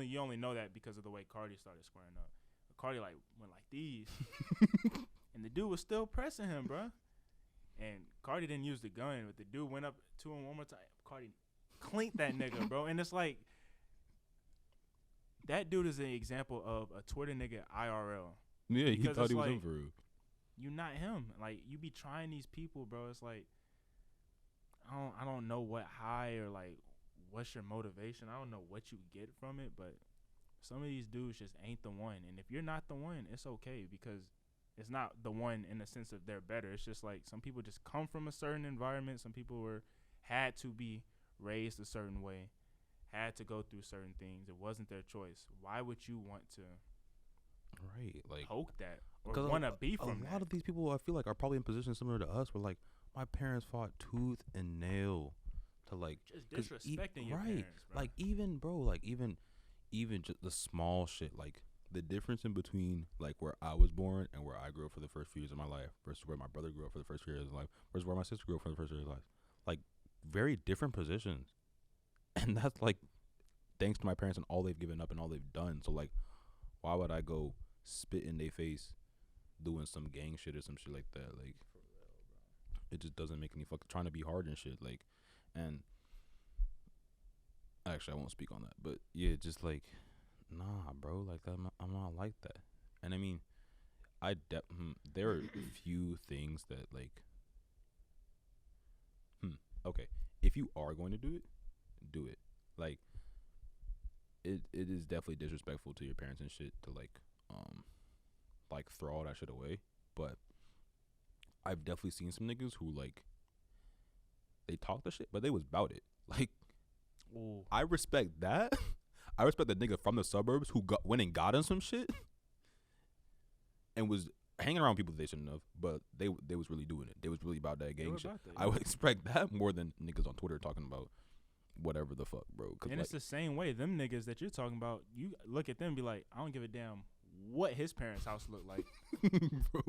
You only know that because of the way Cardi started squaring up. But Cardi, like, went like these. And the dude was still pressing him, bro. And Cardi didn't use the gun, but the dude went up to him one more time. Cardi clinked that nigga, bro. And it's like, that dude is an example of a Twitter nigga IRL. Yeah, he thought he was him for real. You not him. Like, you be trying these people, bro. It's like, I don't know what high or like what's your motivation. I don't know what you get from it, but some of these dudes just ain't the one. And if you're not the one, it's okay because it's not the one in the sense of they're better. It's just like some people just come from a certain environment. Some people had to be raised a certain way, had to go through certain things. It wasn't their choice. Why would you want to poke that or want to be from that? A lot of these people I feel like are probably in positions similar to us where like my parents fought tooth and nail to like just disrespecting your parents, bro. Like even bro, like even just the small shit, like the difference in between like where I was born and where I grew up for the first few years of my life versus where my brother grew up for the first few years of his life versus where my sister grew up for the first years of his life. Like very different positions. And that's like thanks to my parents and all they've given up and all they've done. So like why would I go spit in their face doing some gang shit or some shit like that? Like for real, bro. It just doesn't make any trying to be hard and shit. Like, and actually I won't speak on that, but yeah, just like, nah, bro, like that, I'm not like that. And I mean, there are few things that like, okay, if you are going to do it. Like, it is definitely disrespectful to your parents and shit to like throw all that shit away. But I've definitely seen some niggas who like they talk the shit, but they was about it. Like, ooh. I respect that. I respect the nigga from the suburbs who went and got in some shit and was hanging around people they shouldn't have, but they was really doing it. They was really about that gang shit. About that, I would expect that more than niggas on Twitter talking about whatever the fuck, bro. And like, it's the same way. Them niggas that you're talking about, you look at them and be like, I don't give a damn what his parents' house look like. Bro,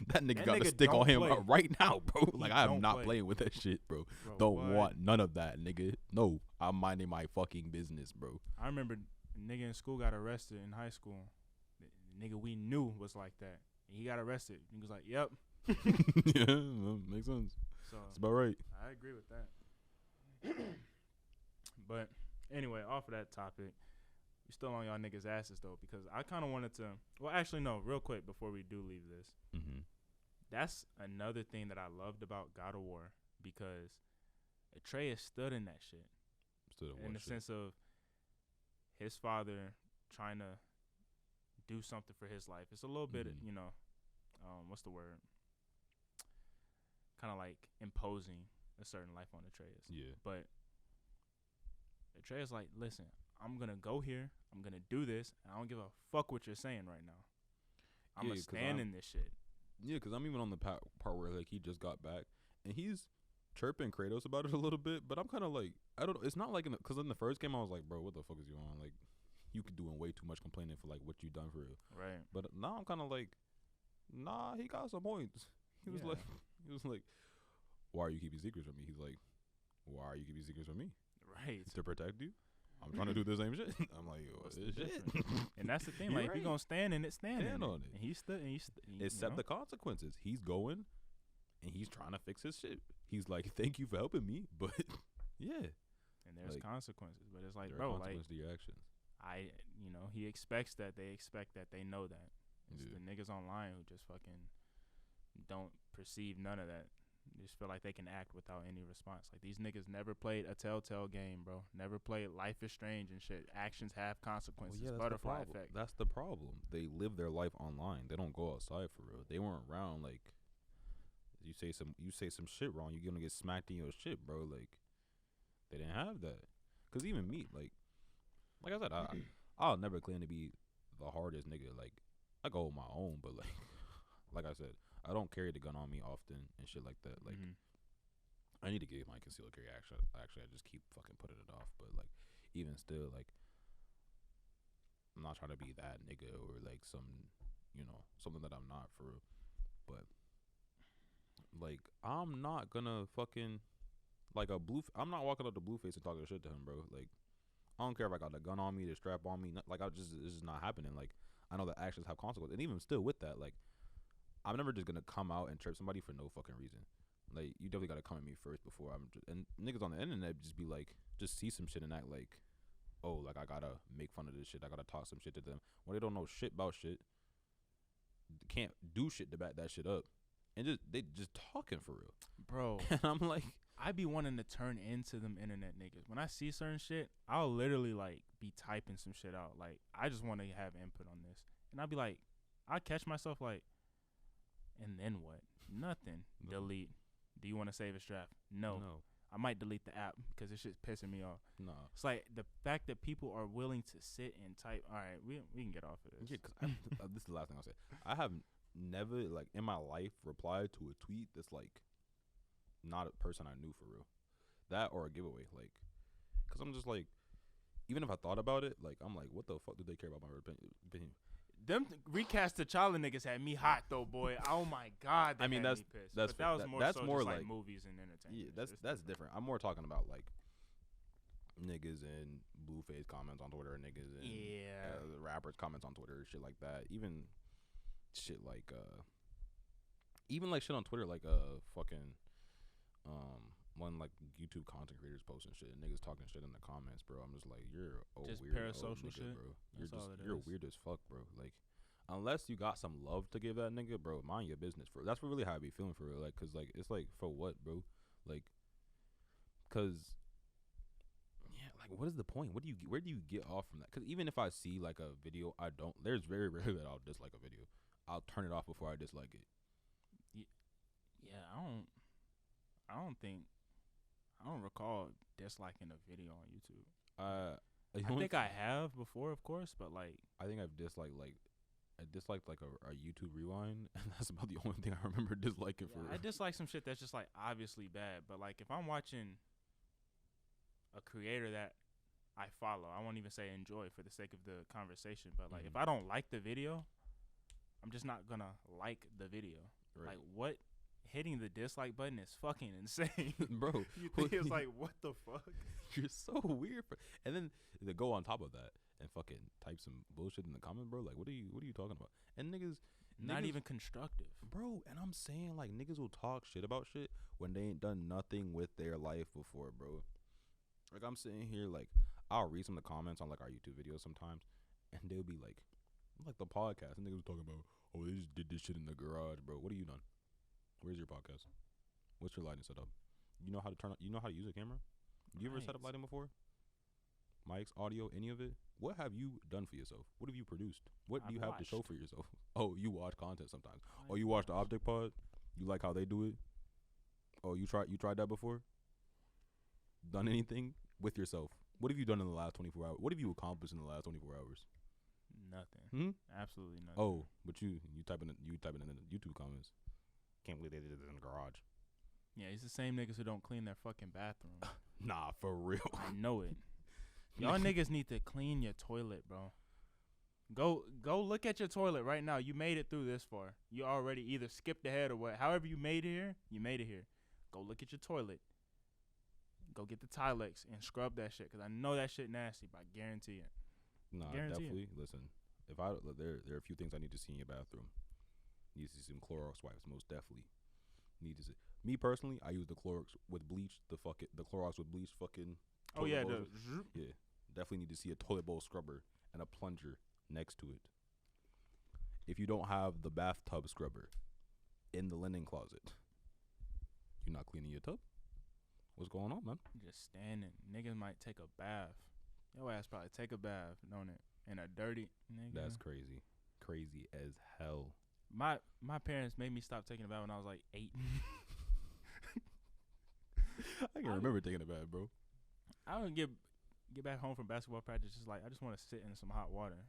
that nigga got a stick on him right now, bro. Like, I am not playing with that shit, bro. Don't want none of that, nigga. No, I'm minding my fucking business, bro. I remember a nigga in school got arrested in high school. The nigga we knew was like that. And he got arrested. He was like, yep. Yeah, makes sense. So that's about right. I agree with that. But anyway, off of that topic, we still on y'all niggas' asses, though, because I kind of wanted to. Well, actually, no, real quick before we do leave this. Mm-hmm. That's another thing that I loved about God of War, because Atreus stood in that shit. In the sense of his father trying to do something for his life. It's a little bit, you know, what's the word? Kind of like imposing a certain life on Atreus. Yeah. But Atreus like, listen, I'm going to go here. I'm going to do this. And I don't give a fuck what you're saying right now. I'm going to stand in this shit. Yeah, because I'm even on the part where, like, he just got back. And he's chirping Kratos about it a little bit. But I'm kind of like, I don't know. It's not like, because in the first game, I was like, bro, what the fuck is you on? Like, you could doing way too much complaining for, like, what you done for real. Right. But now I'm kind of like, nah, he got some points. He was like, why are you keeping secrets from me? He's like, why are you keeping secrets from me? Right. To protect you? I'm trying to do the same shit. I'm like, what's this shit? And that's the thing. Like, if you're going to stand in it, stand on it. And he stood. Accept the consequences. He's going, and he's trying to fix his shit. He's like, thank you for helping me, but yeah. And there's consequences. But it's like, there bro, are consequences to your actions. He expects that. They expect that. They know that. It's the niggas online who just fucking don't perceive none of that. They just feel like they can act without any response. Like, these niggas never played a Telltale game, bro. Never played Life is Strange and shit. Actions have consequences. Well, yeah, Butterfly effect. That's the problem. They live their life online. They don't go outside for real. They weren't around. Like, you say some shit wrong, you're gonna get smacked in your shit, bro. Like, they didn't have that. Cause even me, like I said, I'll never claim to be the hardest nigga. Like, I go my own, but like I said, I don't carry the gun on me often and shit like that. Like, I need to get my concealed carry. Actually, I just keep fucking putting it off. But like, even still, like, I'm not trying to be that nigga or like something that I'm not for real. But like, I'm not gonna fucking I'm not walking up to Blueface and talking shit to him, bro. Like, I don't care if I got the gun on me, the strap on me. It's just not happening. Like, I know that actions have consequences, and even still with that, like, I'm never just gonna come out and trip somebody for no fucking reason. Like, you definitely gotta come at me first before and niggas on the internet just be like, just see some shit and act like, oh, like, I gotta make fun of this shit. I gotta talk some shit to them when they don't know shit about shit. Can't do shit to back that shit up, and they just talking for real, bro. And I'm like, I be wanting to turn into them internet niggas. When I see certain shit, I'll literally, like, be typing some shit out. Like, I just want to have input on this. And I'll be like, I catch myself like, and then what? Nothing. Delete. Do you want to save a draft? No. I might delete the app because this shit's pissing me off. No. It's like the fact that people are willing to sit and type. All right, we can get off of this. Yeah, because this is the last thing I'll say. I have never, like, in my life replied to a tweet that's, like, not a person I knew for real. That or a giveaway. Like, because I'm just like, even if I thought about it, like, I'm like, what the fuck do they care about my opinion? Them recast T'Challa niggas had me hot though, boy. Oh my god, I mean, that's me pissed. That's but that was more that's so more just like movies and entertainment. Yeah, that's different. I'm more talking about like niggas and Blueface comments on Twitter, niggas and the rappers comments on Twitter, shit like that. Even shit like shit on Twitter, like fucking when like YouTube content creators posting shit and niggas talking shit in the comments, bro. I'm just like, you're just weird parasocial nigga, shit, bro. You're weird as fuck, bro. Like, unless you got some love to give that nigga, bro, mind your business. That's really how I be feeling for real. Like, cause like it's like, for what, bro? Like, cause yeah, like, what is the point? Where do you get off from that? Cause even if I see like a video, there's very rarely that I'll dislike a video. I'll turn it off before I dislike it. Yeah, I don't recall disliking a video on YouTube. I think I have before, of course, but like, I think I've disliked like disliked like a YouTube rewind, and that's about the only thing I remember disliking for. I dislike some shit that's just like obviously bad, but like if I'm watching a creator that I follow, I won't even say enjoy for the sake of the conversation, but like if I don't like the video, I'm just not gonna like the video. Right. Like what? Hitting the dislike button is fucking insane, Bro. You think it's like what the fuck? You're so weird. And then they go on top of that and fucking type some bullshit in the comment, bro. Like, what are you talking about? And niggas not even constructive, bro. And I'm saying like niggas will talk shit about shit when they ain't done nothing with their life before, bro. Like I'm sitting here, like I'll read some of the comments on like our YouTube videos sometimes, and they'll be like the podcast, and niggas talking about, oh, they just did this shit in the garage, bro. What have you done? Where's your podcast? What's your lighting setup? You know how to turn on, you know how to use a camera? You ever set up lighting before? Mics, audio, any of it? What have you done for yourself? What have you produced? What do you have to show for yourself? Oh, you watch content sometimes. Oh, you watch the Optic Pod? You like how they do it? Oh, you tried that before? Done anything with yourself? What have you done in the last 24 hours? What have you accomplished in the last 24 hours? Nothing. Absolutely nothing. Oh, but you type in the YouTube comments. Can't believe they did it in the garage. Yeah, it's the same niggas who don't clean their fucking bathroom. Nah, for real. I know it. Y'all niggas need to clean your toilet, bro. Go look at your toilet right now. You made it through this far. You already either skipped ahead or what. However you made it here, you made it here. Go look at your toilet. Go get the Tilex and scrub that shit, because I know that shit nasty, but I guarantee it. Nah, definitely. Listen, if there are a few things I need to see in your bathroom. Need to see some Clorox wipes, most definitely. Need to see. Me personally, I use the Clorox with bleach. The Clorox with bleach. Fucking. Oh yeah, yeah. Definitely need to see a toilet bowl scrubber and a plunger next to it. If you don't have the bathtub scrubber in the linen closet, you're not cleaning your tub. What's going on, man? Just standing. Niggas might take a bath. Your ass probably take a bath, don't it? In a dirty nigga. That's crazy. Crazy as hell. My parents made me stop taking a bath when I was like 8. I can remember taking a bath, bro. I would get back home from basketball practice just like I just want to sit in some hot water.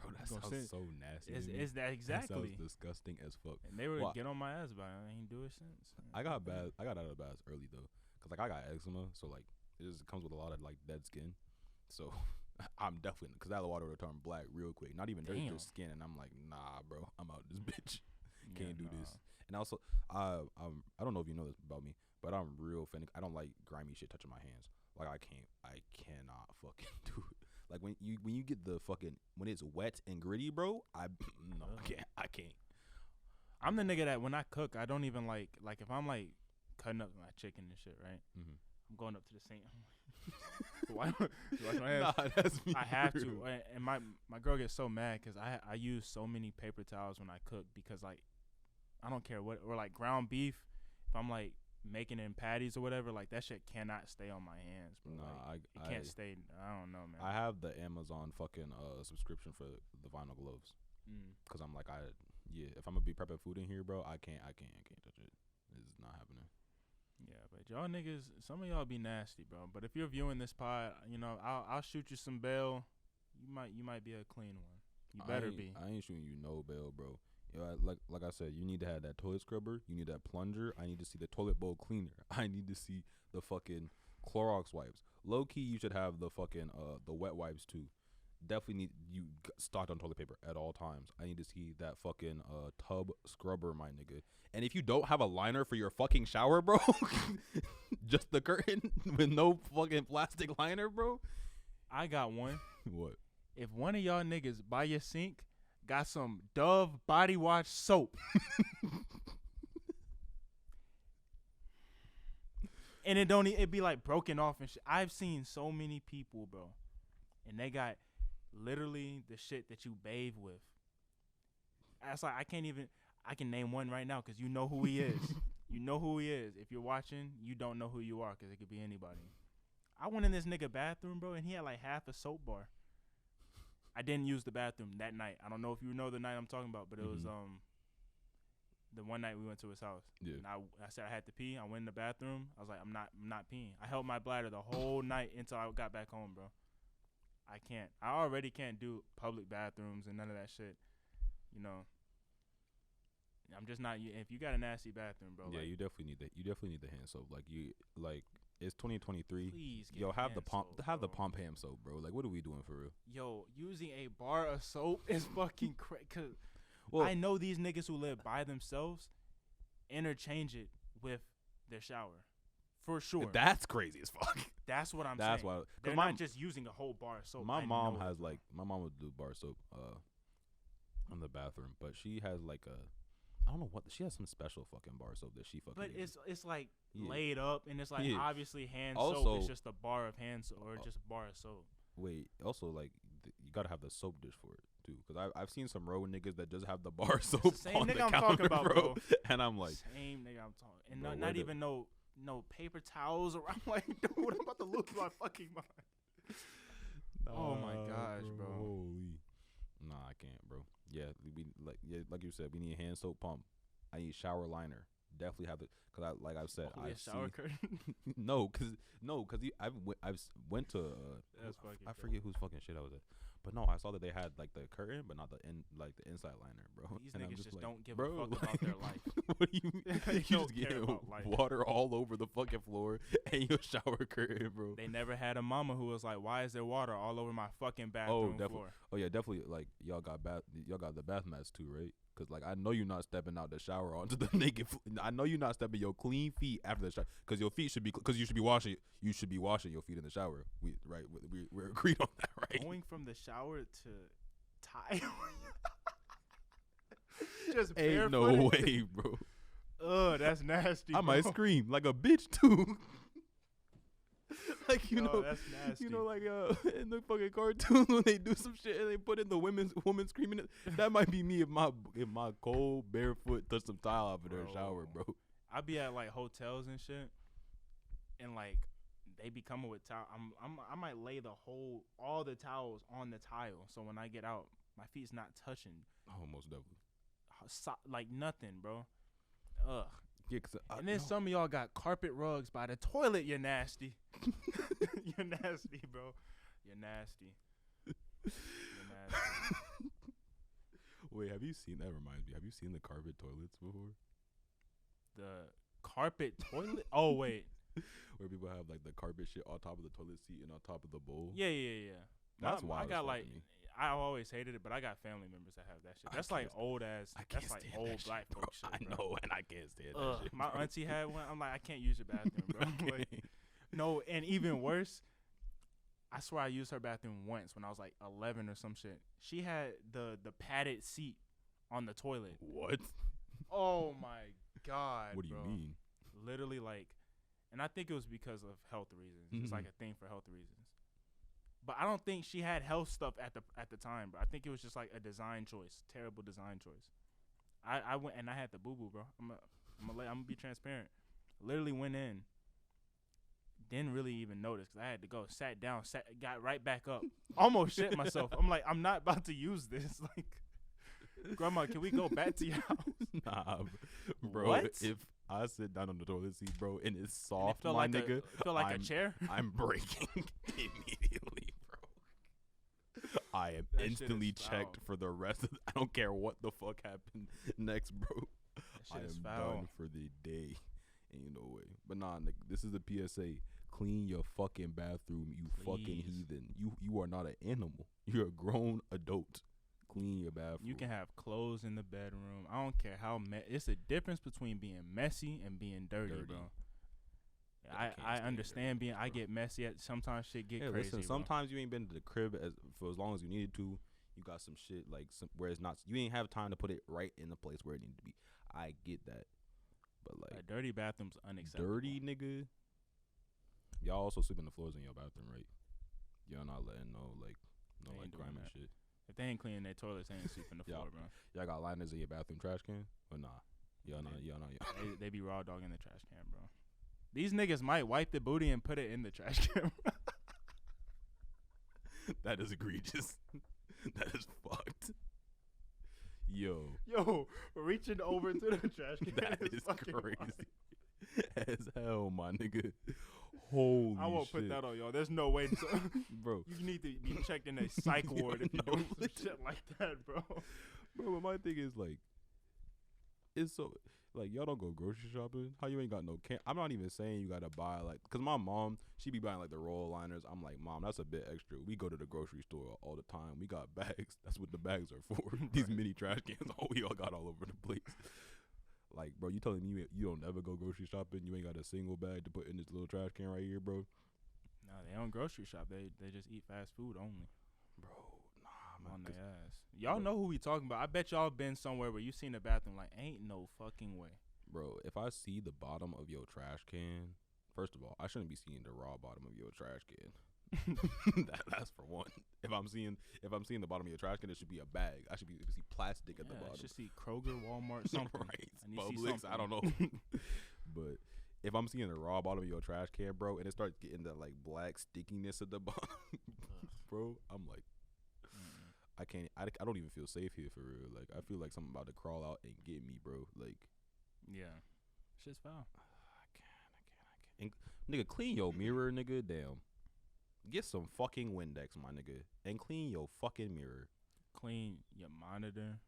Bro, that sounds so nasty. Is that exactly? That sounds disgusting as fuck. And they would get on my ass about it. I ain't do it since. I got out of the baths early though, cause like I got eczema, so like it just comes with a lot of like dead skin. So I'm definitely, cause that water would turn black real quick. Not even dirty, just skin, and I'm like, nah, bro, I'm out this bitch. Can't do this. And also, I don't know if you know this about me, but I'm real finicky. I don't like grimy shit touching my hands. Like I cannot fucking do it. Like when you get the fucking, when it's wet and gritty, bro, I can't. I'm the nigga that when I cook, I don't even like if I'm like cutting up my chicken and shit, right? Mm-hmm. I'm going up to the sink. Why do I wash my hands? Nah, that's me. I have to. And my girl gets so mad because I use so many paper towels when I cook, because like I don't care what, or like ground beef, if I'm like making it in patties or whatever, like that shit cannot stay on my hands, bro. Nah, like, it can't stay. I don't know, man. I have the Amazon fucking subscription for the vinyl gloves, cause I'm like if I'm gonna be prepping food in here, bro, I can't touch it. It's not happening. Yeah, but y'all niggas, some of y'all be nasty, bro. But if you're viewing this pod, you know, I'll shoot you some bail. You might be a clean one. You better be. I ain't shooting you no bail, bro. You know, like I said, you need to have that toilet scrubber. You need that plunger. I need to see the toilet bowl cleaner. I need to see the fucking Clorox wipes. Low key, you should have the fucking the wet wipes too. Definitely need you stocked on toilet paper at all times. I need to see that fucking tub scrubber, my nigga. And if you don't have a liner for your fucking shower, bro, just the curtain with no fucking plastic liner, bro. I got one. What? If one of y'all niggas by your sink got some Dove body wash soap and it be like broken off and shit. I've seen so many people, bro, and they got literally the shit that you bathe with. That's like I can name one right now because you know who he is. You know who he is. If you're watching, you don't know who you are because it could be anybody. I went in this nigga bathroom, bro, and he had like half a soap bar. I didn't use the bathroom that night. I don't know if you know the night I'm talking about, but it was the one night we went to his house. Yeah. And I said I had to pee. I went in the bathroom. I was like, I'm not peeing. I held my bladder the whole night until I got back home, bro. I already can't do public bathrooms and none of that shit. I'm just not. If you got a nasty bathroom, bro. Yeah, like, you definitely need that. You definitely need the hand soap. It's 2023. Please get Yo, have the hand soap, bro. pump hand soap, bro. Like, what are we doing for real? Yo, using a bar of soap is fucking crazy. Cause Well, I know these niggas who live by themselves interchange it with their shower, for sure. That's crazy as fuck. That's what I'm saying. That's why. They're not just using a whole bar of soap. My mom would do bar soap in the bathroom, but she has like a. I don't know what she has some special fucking bar soap that she fucking. But uses. it's like laid up, and it's like obviously hand also, soap. It's just a bar of hand soap or just a bar of soap. Wait, also like you gotta have the soap dish for it too, because I've seen some road niggas that just have the bar soap It's the same on nigga the I'm counter, talking about, bro. And I'm like, same nigga I'm talking, and bro, not even no paper towels around. Like, dude, I'm about to lose my fucking mind. Oh my gosh, bro. Holy. Nah, I can't, bro. Yeah, like you said, we need a hand soap pump. I need shower liner. Definitely have it, cause I've said, a shower curtain. no, cause I've went to That's fucking I forget whose fucking shit I was at, but no, I saw that they had like the curtain, but not the inside liner, bro. These and niggas just just like, don't give bro, a fuck about their life. What do you mean? They You don't just care get about life. water all over the fucking floor and your shower curtain, bro. They never had a mama who was like, "Why is there water all over my fucking bathroom floor?" Oh yeah, definitely. Like y'all got the bath mats too, right? Cause like I know you're not stepping out the shower onto the naked. I know you're not stepping your clean feet after the shower. Cause your feet should be. Cause you should be washing. You should be washing your feet in the shower. We're agreed on that, right? Going from the shower to tile. Just ain't no way, bro. Ugh, that's nasty. I might bro. scream like a bitch too. Like that's nasty. Like in the fucking cartoons when they do some shit and they put in the women screaming. That might be me if my cold barefoot touch some tile out of their shower, bro. I be at like hotels and shit, and like they be coming with towel. I might lay all the towels on the tile, so when I get out, my feet's not touching. Oh, most definitely. Like nothing, bro. Ugh. Yeah, and then some of y'all got carpet rugs by the toilet. You're nasty. You're nasty, bro. You're nasty. Wait, have you seen that? Reminds me. Have you seen the carpet toilets before? The carpet toilet? Oh wait. Where people have like the carpet shit on top of the toilet seat and on top of the bowl. Yeah. That's why I got like. I always hated it, but I got family members that have that shit. That's like old ass. That's like old black folk shit. I know, and I can't stand that shit. My auntie had one. I'm like, I can't use your bathroom, bro. Like, no, and even worse, I swear I used her bathroom once when I was like 11 or some shit. She had the padded seat on the toilet. What? Oh my god. What do you mean? Literally, like, and I think it was because of health reasons. It's like a thing for health reasons. But I don't think she had health stuff at the time, bro. I think it was just like a design choice, terrible design choice. I went and I had the boo boo, bro. I'm gonna be transparent. Literally went in, didn't really even notice because I had to go. Sat down, got right back up. Almost shit myself. I'm like, I'm not about to use this. Like, Grandma, can we go back to your house? Nah, bro. What? If I sit down on the toilet seat, bro, and it's soft, and my like nigga. It felt like a chair. I'm breaking immediately, bro. I am That instantly shit is checked foul. for the rest of I don't care what the fuck happened next, bro. I That shit is am foul. done for the day. Ain't no way. But nah, nigga, this is a PSA. Clean your fucking bathroom, you fucking Please. heathen. You are not an animal. You're a grown adult. Clean your bathroom. You can have clothes in the bedroom. I don't care how it's a difference between being messy and being dirty. Bro. can't I stand understand dirty, I bro. get messy. Sometimes shit get crazy. Listen, bro. sometimes you ain't been to the crib for as long as you needed to. You got some shit like where it's not. You ain't have time to put it right in the place where it needed to be. I get that, but like a dirty bathroom's unacceptable. dirty nigga. Y'all also sleep on the floors in your bathroom, right? Y'all not letting no They ain't doing grimy that. shit. If they ain't cleaning their toilets, they ain't sweeping the floor, bro. Y'all got liners in your bathroom trash can, or nah? Y'all not. They be raw dogging the trash can, bro. These niggas might wipe the booty and put it in the trash can. That is egregious. That is fucked. Yo, reaching over to the trash can. that is fucking crazy wild. as hell, my nigga. Holy I won't shit. put that on y'all. There's no way. Bro. You need to be checked in a psych ward if you No, do some shit like that, bro. Bro, but my thing is like, it's so like y'all don't go grocery shopping. How you ain't got no can? I'm not even saying you gotta buy like, cause my mom, she be buying like the roll liners. I'm like, Mom, that's a bit extra. We go to the grocery store all the time. We got bags. That's what the bags are for. These mini trash cans. We all got all over the place. Like, bro, you telling me you don't ever go grocery shopping? You ain't got a single bag to put in this little trash can right here, bro? No, they don't grocery shop. They just eat fast food only. Bro, nah, man. On their ass. Y'all know who we talking about. I bet y'all been somewhere where you seen a bathroom like, ain't no fucking way. Bro, if I see the bottom of your trash can, first of all, I shouldn't be seeing the raw bottom of your trash can. That's for one. If I'm seeing the bottom of your trash can, it should be a bag. I should be able to see plastic at the bottom. I should see Kroger, Walmart, something. Right. I need Publix, I don't know. But if I'm seeing the raw bottom of your trash can, bro, and it starts getting that like black stickiness at the bottom, bro, I'm like, I can't. I don't even feel safe here for real. Like, I feel like something about to crawl out and get me, bro. Like, yeah, shit's foul. I can't. And, nigga, clean your mirror, nigga. Damn. Get some fucking Windex, my nigga, and clean your fucking mirror. Clean your monitor.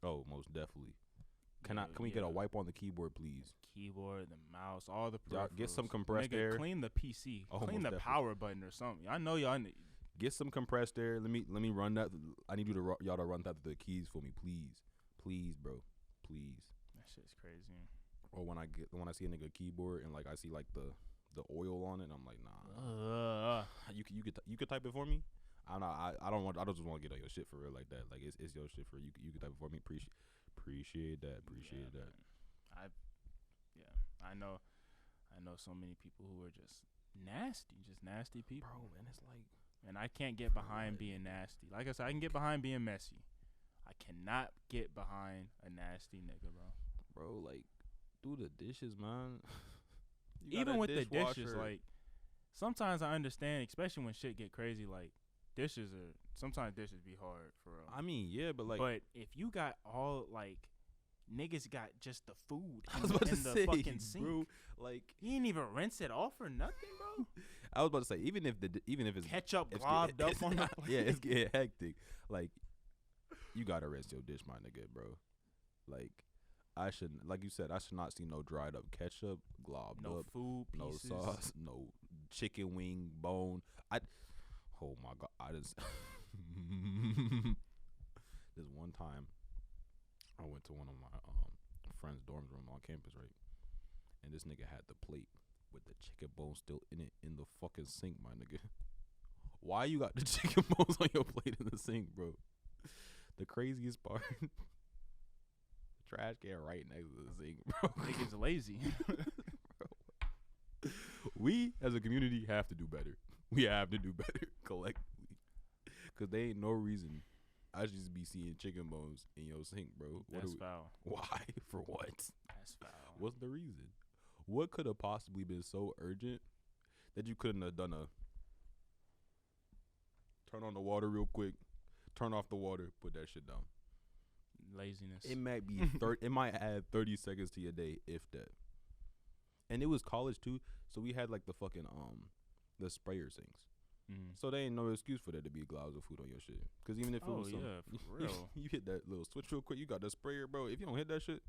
Oh, most definitely. Can we get a wipe on the keyboard, please? Keyboard, the mouse, all the peripherals. Get some compressed air. Clean the PC. Clean the power button or something. I know y'all. Get some compressed air. Let me run that. I need y'all to run that through the keys for me, please, bro, please. That shit's crazy. Or when I see a nigga keyboard and like I see like the oil on it, and I'm like, nah. You could type it for me. I don't just want to get on your shit for real like that. Like it's your shit for you. You could type it for me. Appreciate that. I know so many people who are just nasty people. Bro, and it's like, and I can't get behind being nasty. Like I said, I can get behind being messy. I cannot get behind a nasty nigga, bro. Bro, like, do the dishes, man. Even with the dishes, like, sometimes I understand, especially when shit get crazy, like, sometimes dishes be hard, for real. I mean, yeah, but, like. But if you got all, like, niggas got just the food in the fucking sink. Bro, like, you ain't even rinse it off or nothing, bro. I was about to say, even if it's ketchup globbed up on the plate. Yeah, it's getting hectic. Like, you gotta rinse your dish, my nigga, bro. Like, like you said, I should not see no dried up ketchup globbed up. No food pieces. No sauce. No chicken wing bone. Oh my god, this one time, I went to one of my friend's dorm room on campus, right? And this nigga had the plate with the chicken bone still in it in the fucking sink, my nigga. Why you got the chicken bones on your plate in the sink, bro? The craziest part, the trash can right next to the sink, bro. Niggas lazy. Bro. We as a community have to do better. We have to do better collectively, cause there ain't no reason I should just be seeing chicken bones in your sink, bro. That's foul. Why? For what? That's foul. What's the reason? What could have possibly been so urgent that you couldn't have done turn on the water real quick, turn off the water, put that shit down? Laziness. It might be it might add 30 seconds to your day, if that. And it was college too, so we had like the fucking the sprayer sinks. So there ain't no excuse for there to be globs of food on your shit. Cause even if it was for real, you hit that little switch real quick, you got the sprayer, bro. If you don't hit that shit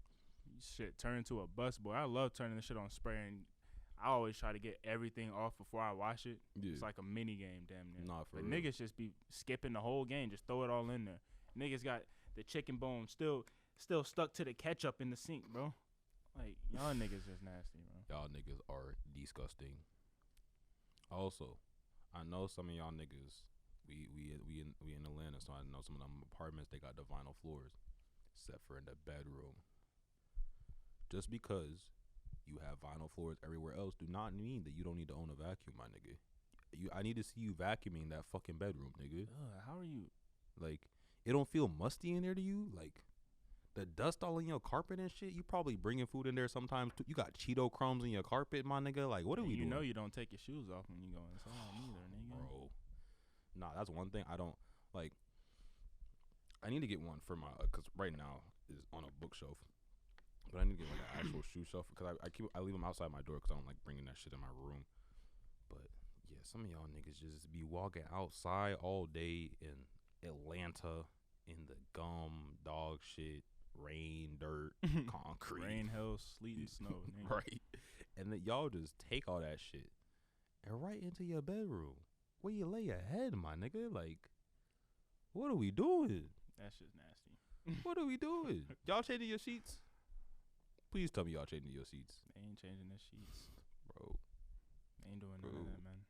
turn into a bus boy. I love turning the shit on sprayer, and I always try to get everything off before I wash it. Yeah. It's like a mini game, damn near. Nah, for real. Niggas just be skipping the whole game, just throw it all in there. Niggas got the chicken bone still stuck to the ketchup in the sink, bro. Like, y'all niggas is nasty, bro. Y'all niggas are disgusting. Also, I know some of y'all niggas, we in Atlanta, so I know some of them apartments, they got the vinyl floors, except for in the bedroom. Just because you have vinyl floors everywhere else do not mean that you don't need to own a vacuum, my nigga. I need to see you vacuuming that fucking bedroom, nigga. How are you? Like, it don't feel musty in there to you? Like, the dust all in your carpet and shit? You probably bringing food in there sometimes too. You got Cheeto crumbs in your carpet, my nigga. Like, what are we doing? You know you don't take your shoes off when you go inside either, nigga. Bro. Nah, that's one thing I don't, like, I need to get one for my, because right now is on a bookshelf. But I need to get like an actual shoe shelf, because I leave them outside my door because I don't like bringing that shit in my room. But yeah, some of y'all niggas just be walking outside all day in Atlanta in the gum, dog shit, rain, dirt, concrete, rain, hail, sleet, and snow. Nigga. Right? And then y'all just take all that shit and right into your bedroom where you lay your head, my nigga. Like, what are we doing? That shit's nasty. What are we doing? Y'all changing your sheets? Please tell me y'all changing your sheets. They ain't changing their sheets, bro. They ain't doing none of that, man.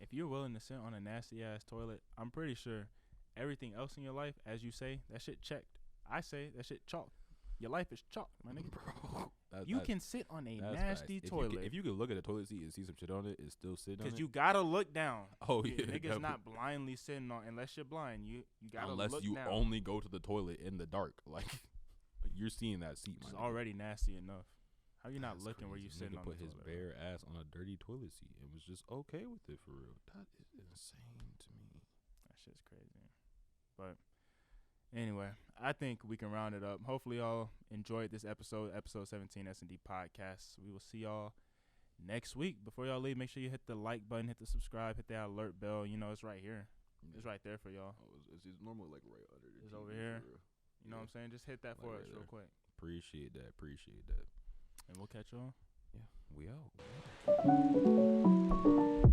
If you're willing to sit on a nasty ass toilet, I'm pretty sure everything else in your life, as you say, that shit checked. I say that shit chalked. Your life is chalked, my nigga. Bro, you can sit on a nasty toilet. If you can look at a toilet seat and see some shit on it, it's still sitting on it. Because you gotta look down. Oh yeah, niggas not blindly sitting on unless you're blind. You gotta look down. Unless you only go to the toilet in the dark, like you're seeing that seat. It's already nasty enough. How you not looking crazy. where you sitting on put the his toilet, bare ass on a dirty toilet seat and was just okay with it for real. That is insane to me. That shit's crazy. But anyway, I think we can round it up. Hopefully y'all enjoyed this episode 17 S&D Podcast. We will see y'all next week. Before y'all leave, make sure you hit the like button, hit the subscribe, hit that alert bell. You know, it's right here. Yeah. It's right there for y'all. Oh, it's normally like right under the It's over here. You know what I'm saying? Just hit that for us real quick. Appreciate that. And we'll catch y'all. Yeah, we out.